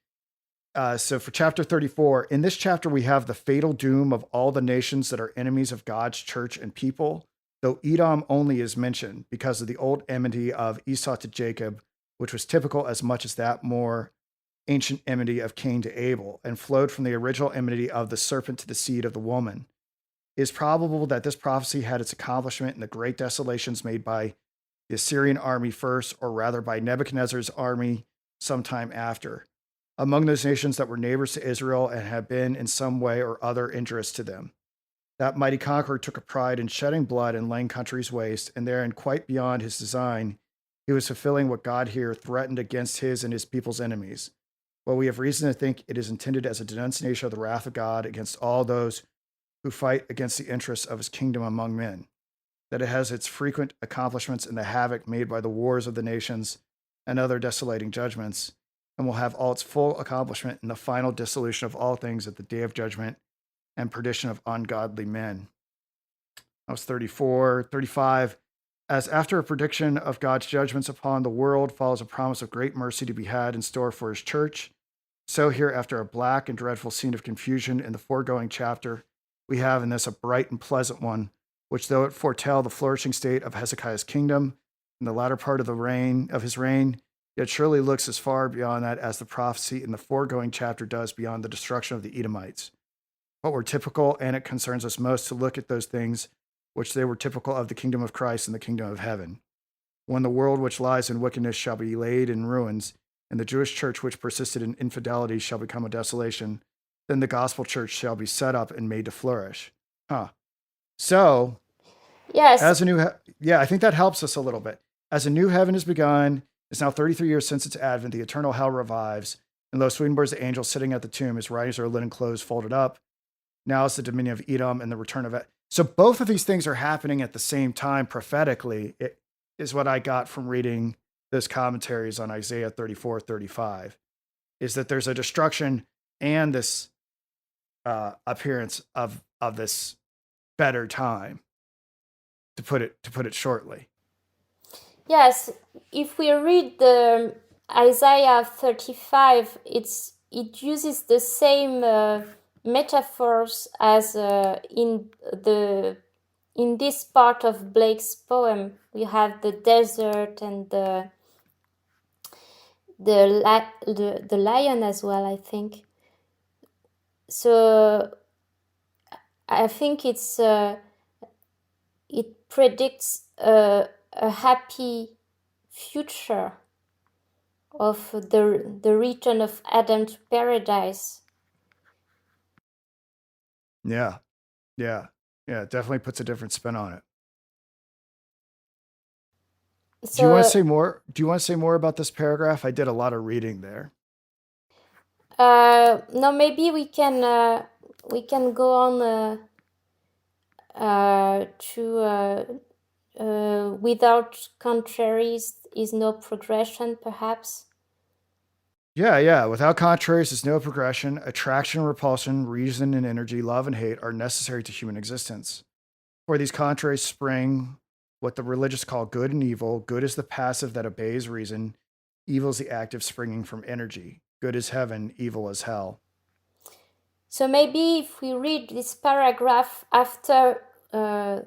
Speaker 1: So for chapter 34, in this chapter, we have the fatal doom of all the nations that are enemies of God's church and people, though Edom only is mentioned because of the old enmity of Esau to Jacob, which was typical as much as that more ancient enmity of Cain to Abel, and flowed from the original enmity of the serpent to the seed of the woman. It is probable that this prophecy had its accomplishment in the great desolations made by the Assyrian army first, or rather by Nebuchadnezzar's army sometime after, among those nations that were neighbors to Israel and had been in some way or other injurious to them. That mighty conqueror took a pride in shedding blood and laying countries waste, and therein, quite beyond his design, he was fulfilling what God here threatened against his and his people's enemies. Well, we have reason to think it is intended as a denunciation of the wrath of God against all those who fight against the interests of his kingdom among men, that it has its frequent accomplishments in the havoc made by the wars of the nations and other desolating judgments, and will have all its full accomplishment in the final dissolution of all things at the day of judgment and perdition of ungodly men. That was 34. 35. As after a prediction of God's judgments upon the world follows a promise of great mercy to be had in store for his church, so here, after a black and dreadful scene of confusion in the foregoing chapter, we have in this a bright and pleasant one, which though it foretell the flourishing state of Hezekiah's kingdom in the latter part of his reign, yet surely looks as far beyond that as the prophecy in the foregoing chapter does beyond the destruction of the Edomites. What were typical, and it concerns us most to look at those things which they were typical of the kingdom of Christ and the kingdom of heaven. When the world which lies in wickedness shall be laid in ruins, and the Jewish church which persisted in infidelity shall become a desolation. Then the gospel church shall be set up and made to flourish. Huh. So,
Speaker 2: Yes.
Speaker 1: as a new, I think that helps us a little bit. As a new heaven has begun, it's now 33 years since its advent, the eternal hell revives. And lo, Swedenborg's the angel sitting at the tomb, his writings are linen clothes folded up. Now it's the dominion of Edom and the return of it. So both of these things are happening at the same time prophetically. It is what I got from reading those commentaries on Isaiah 34, 35, is that there's a destruction and this appearance of this better time, to put it shortly.
Speaker 2: Yes, if we read the Isaiah 35, it uses the same metaphors as in this part of Blake's poem. We have the desert and the lion as well, I think. So I think it predicts a happy future of the return of Adam to paradise.
Speaker 1: Yeah. It definitely puts a different spin on it.
Speaker 2: So,
Speaker 1: do you want to say more? Do you want to say more about this paragraph? I did a lot of reading there.
Speaker 2: No, maybe we can go on to without contraries is no progression, perhaps.
Speaker 1: Yeah. Without contraries, there's no progression. Attraction and repulsion, reason and energy, love and hate are necessary to human existence. For these contraries spring what the religious call good and evil. Good is the passive that obeys reason. Evil is the active springing from energy. Good is heaven, evil is hell.
Speaker 2: So maybe if we read this paragraph after the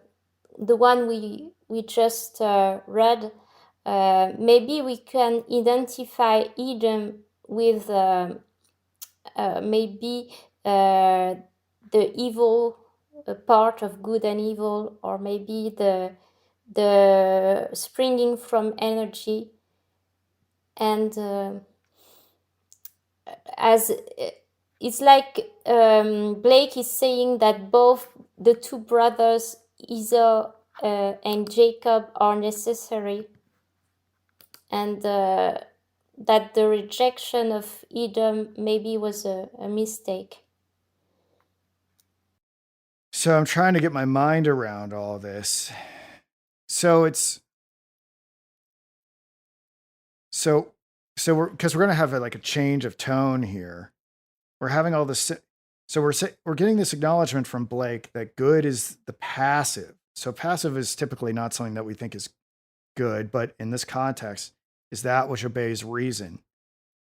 Speaker 2: one we just read, maybe we can identify Edom with maybe the evil part of good and evil, or maybe the springing from energy, and as it's like Blake is saying that both the two brothers, Esau and Jacob, are necessary, and that the rejection of Edom maybe was a mistake.
Speaker 1: So I'm trying to get my mind around all this. So we're going to have a change of tone here. We're having all this. So we're getting this acknowledgement from Blake that good is the passive. So passive is typically not something that we think is good, but in this context is that which obeys reason.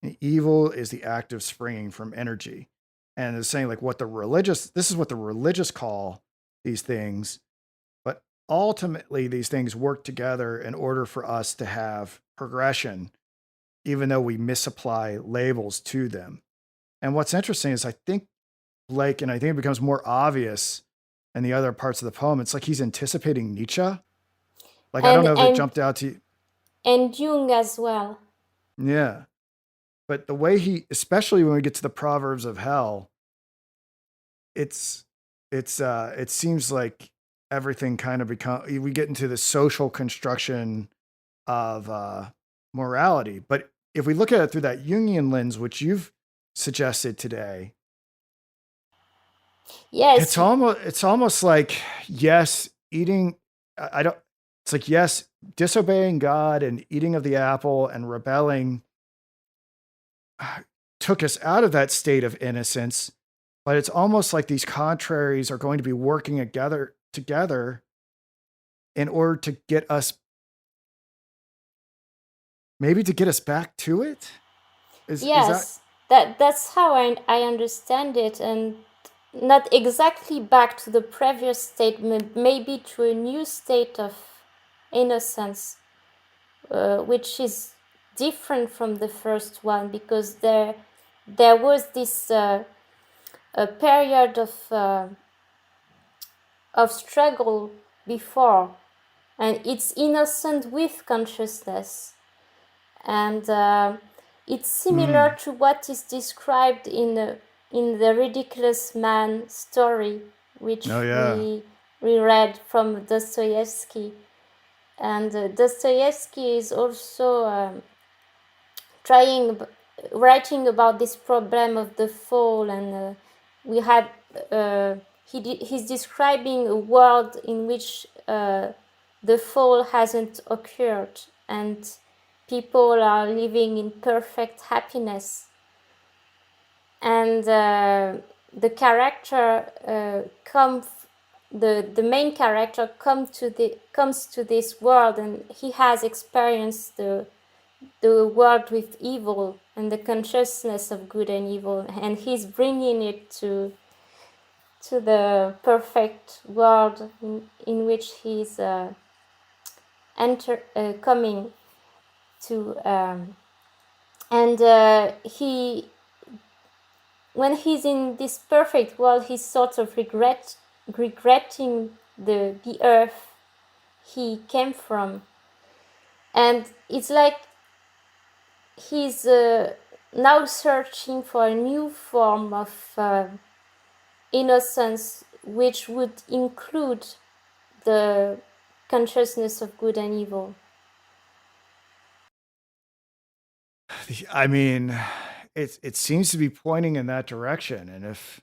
Speaker 1: And evil is the active springing from energy. And it's saying this is what the religious call these things, but ultimately these things work together in order for us to have progression, even though we misapply labels to them. And what's interesting is I think Blake, and I think it becomes more obvious in the other parts of the poem, it's like he's anticipating Nietzsche. I don't know if it jumped out to you.
Speaker 2: And Jung as well.
Speaker 1: Yeah. But the way especially when we get to the Proverbs of Hell, it seems like everything kind of we get into the social construction of morality. But if we look at it through that Jungian lens, which you've suggested today,
Speaker 2: yes,
Speaker 1: it's almost like, yes, eating, it's like, yes, disobeying God and eating of the apple and rebelling took us out of that state of innocence, but it's almost like these contraries are going to be working together in order to get us back to it.
Speaker 2: That's how I understand it, and not exactly back to the previous state, maybe to a new state of innocence, which is different from the first one, because there was this a period of struggle before, and it's innocent with consciousness, and It's similar to what is described in the Ridiculous Man story, which
Speaker 1: Oh yeah.
Speaker 2: we read from Dostoevsky. And Dostoevsky is also writing about this problem of the fall, and we had he's describing a world in which the fall hasn't occurred and people are living in perfect happiness, and the character the main character comes to this world, and he has experienced the world with evil and the consciousness of good and evil, and he's bringing it to the perfect world in which he's coming to, and he when he's in this perfect world, he's sort of regretting the earth he came from, and it's like he's now searching for a new form of innocence, which would include the consciousness of good and evil.
Speaker 1: I mean, it seems to be pointing in that direction, and if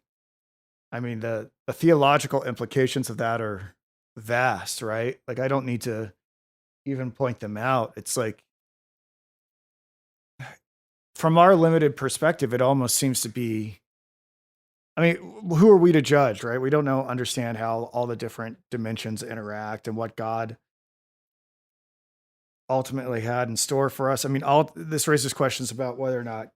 Speaker 1: I mean the theological implications of that are vast, right? Like I don't need to even point them out. It's like from our limited perspective, it almost seems to be. I mean, who are we to judge, right? We don't understand how all the different dimensions interact and what God ultimately had in store for us. I mean, all this raises questions about whether or not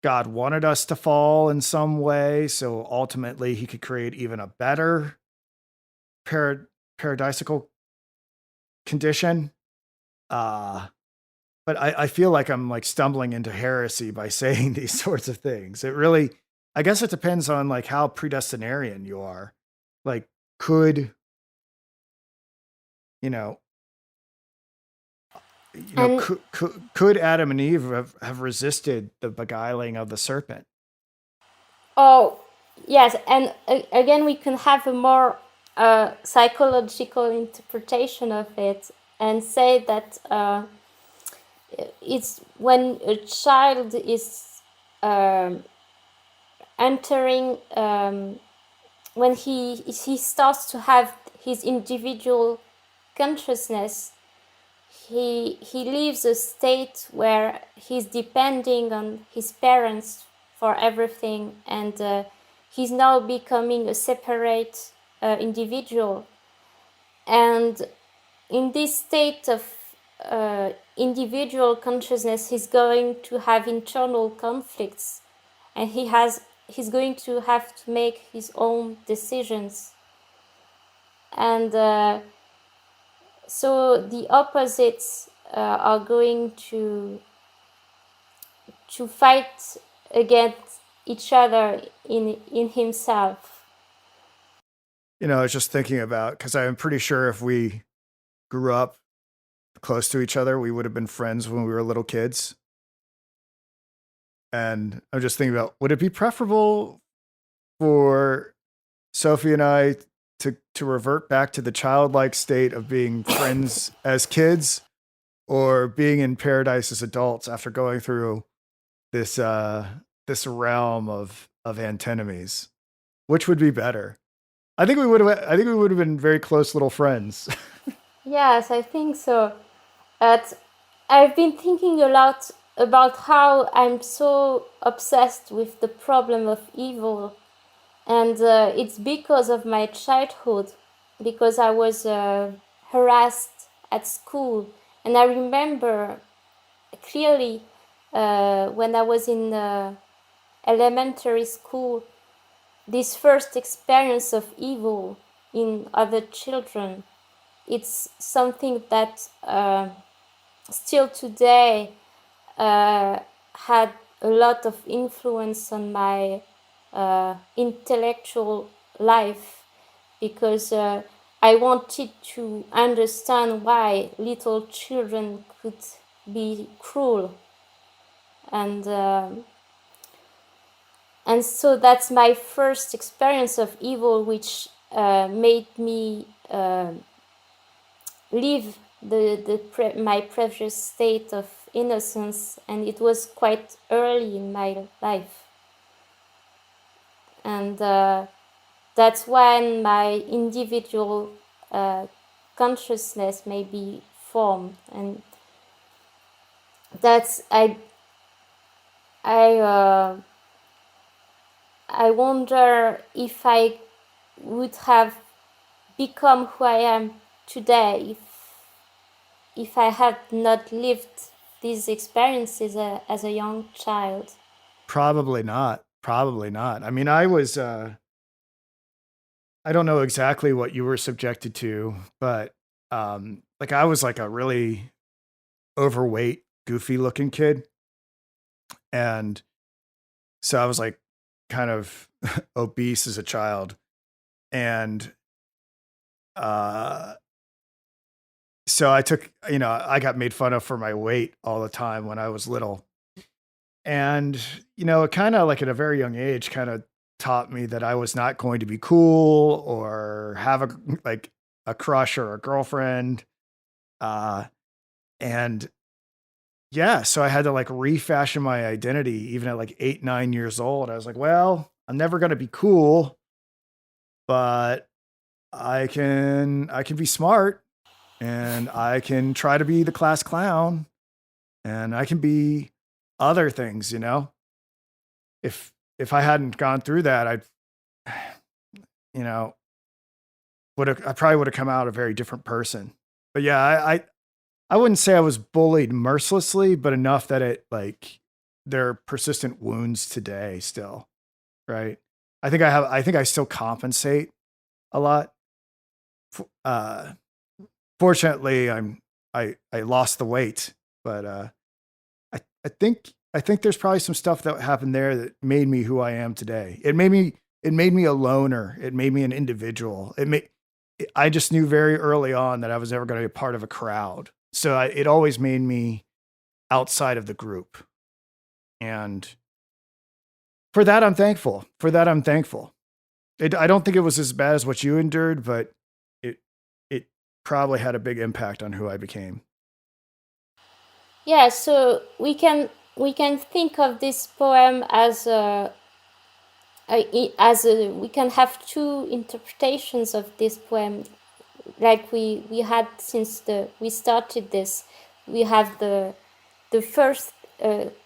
Speaker 1: God wanted us to fall in some way, so ultimately he could create even a better paradisical condition. But I feel like I'm like stumbling into heresy by saying these sorts of things. It really, I guess it depends on like how predestinarian you are. Like, could you know,
Speaker 2: And
Speaker 1: could Adam and Eve have resisted the beguiling of the serpent?
Speaker 2: oh yes, and again we can have a more psychological interpretation of it and say that it's when a child is entering, when he starts to have his individual consciousness, he leaves a state where he's depending on his parents for everything, and he's now becoming a separate individual. And in this state of individual consciousness, he's going to have internal conflicts, and he's going to have to make his own decisions. And so the opposites are going to fight against each other in himself.
Speaker 1: You know, I was just thinking about because I'm pretty sure if we grew up close to each other, we would have been friends when we were little kids. And I'm just thinking about, would it be preferable for Sophie and I to revert back to the childlike state of being friends as kids, or being in paradise as adults after going through this this realm of antinomies? Which would be better? I think we would have been very close little friends.
Speaker 2: Yes, I think so. But I've been thinking a lot about how I'm so obsessed with the problem of evil, and it's because of my childhood, because I was harassed at school, and I remember clearly when I was in elementary school, this first experience of evil in other children. It's something that still today had a lot of influence on my intellectual life, because I wanted to understand why little children could be cruel. and so that's my first experience of evil, which made me leave my previous state of innocence, and it was quite early in my life, and that's when my individual consciousness may be formed, and that's I wonder if I would have become who I am today if I had not lived these experiences as a young child.
Speaker 1: Probably not. Probably not. I mean, I was, I don't know exactly what you were subjected to, but like I was like a really overweight, goofy looking kid. And so I was like kind of obese as a child. And uh, so I took, I got made fun of for my weight all the time when I was little. And, it kind of like at a very young age kind of taught me that I was not going to be cool or have like a crush or a girlfriend. Uh, and yeah, so I had to like refashion my identity even at like 8, 9 years old. I was like, well, I'm never going to be cool, but I can be smart and I can try to be the class clown and I can be other things, if I hadn't gone through that, you know, I probably would have come out a very different person. But yeah, I wouldn't say I was bullied mercilessly, but enough that there are persistent wounds today still, right? I think I still compensate a lot. Uh, Fortunately, I lost the weight, but I think there's probably some stuff that happened there that made me who I am today. It made me a loner. It made me an individual. I just knew very early on that I was never going to be a part of a crowd. So it always made me outside of the group. And for that, I'm thankful. I don't think it was as bad as what you endured, but it probably had a big impact on who I became.
Speaker 2: Yeah, so we can think of this poem as we can have two interpretations of this poem, like we had since we started this. We have the first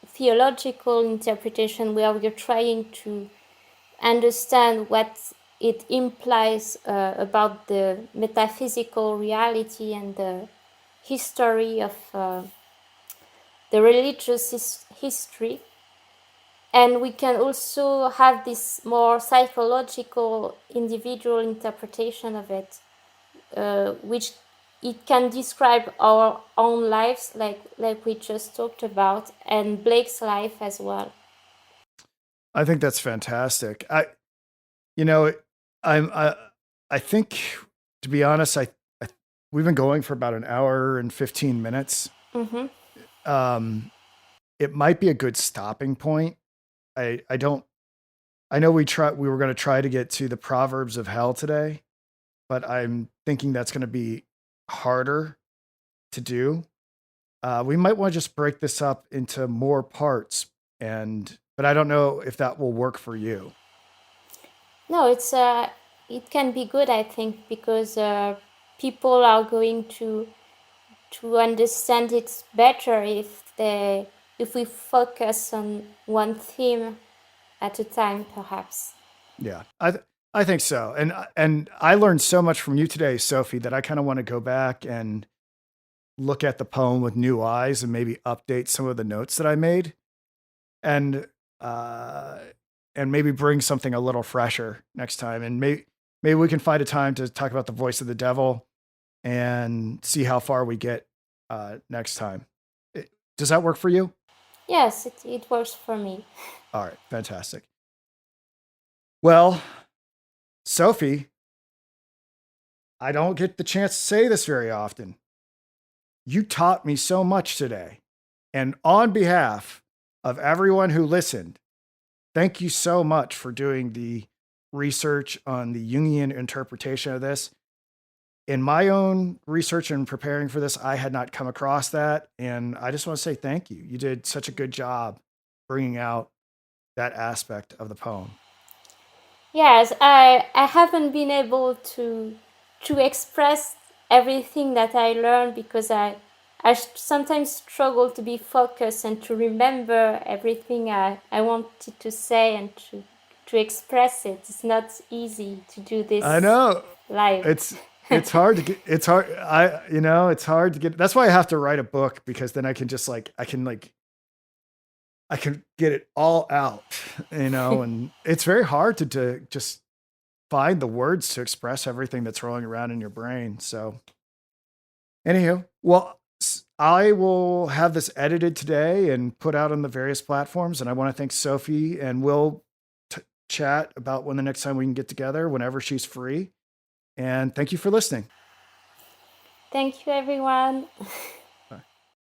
Speaker 2: theological interpretation, where we're trying to understand what it implies about the metaphysical reality and the history of the religious history. And we can also have this more psychological individual interpretation of it, which it can describe our own lives, like we just talked about, and Blake's life as well.
Speaker 1: I think that's fantastic. You know, I'm I think, to be honest, I we've been going for about an hour and 15 minutes.
Speaker 2: Mm-hmm.
Speaker 1: It might be a good stopping point. I don't I know we were going to try to get to the Proverbs of Hell today, but I'm thinking that's going to be harder to do. We might want to just break this up into more parts, but I don't know if that will work for you.
Speaker 2: No, it can be good, I think, because people are going to understand it better if we focus on one theme at a time, perhaps.
Speaker 1: Yeah, I think so. And I learned so much from you today, Sophie, that I kind of want to go back and look at the poem with new eyes and maybe update some of the notes that I made, and uh, and maybe bring something a little fresher next time. And maybe we can find a time to talk about the voice of the devil and see how far we get next time. Does that work for you?
Speaker 2: Yes, it works for me.
Speaker 1: All right, fantastic. Well, Sophie, I don't get the chance to say this very often. You taught me so much today. And on behalf of everyone who listened, thank you so much for doing the research on the Jungian interpretation of this. In my own research and preparing for this, I had not come across that. And I just want to say thank you. You did such a good job bringing out that aspect of the poem.
Speaker 2: Yes, I haven't been able to express everything that I learned because I sometimes struggle to be focused and to remember everything I wanted to say and to express it. It's not easy to do this
Speaker 1: I know
Speaker 2: live.
Speaker 1: it's hard to get, it's hard. It's hard to get, that's why I have to write a book, because then I can just I can get it all out, and it's very hard to just find the words to express everything that's rolling around in your brain. So, anywho, well, I will have this edited today and put out on the various platforms. And I want to thank Sophie, and we'll chat about when the next time we can get together, whenever she's free. And thank you for listening.
Speaker 2: Thank you, everyone.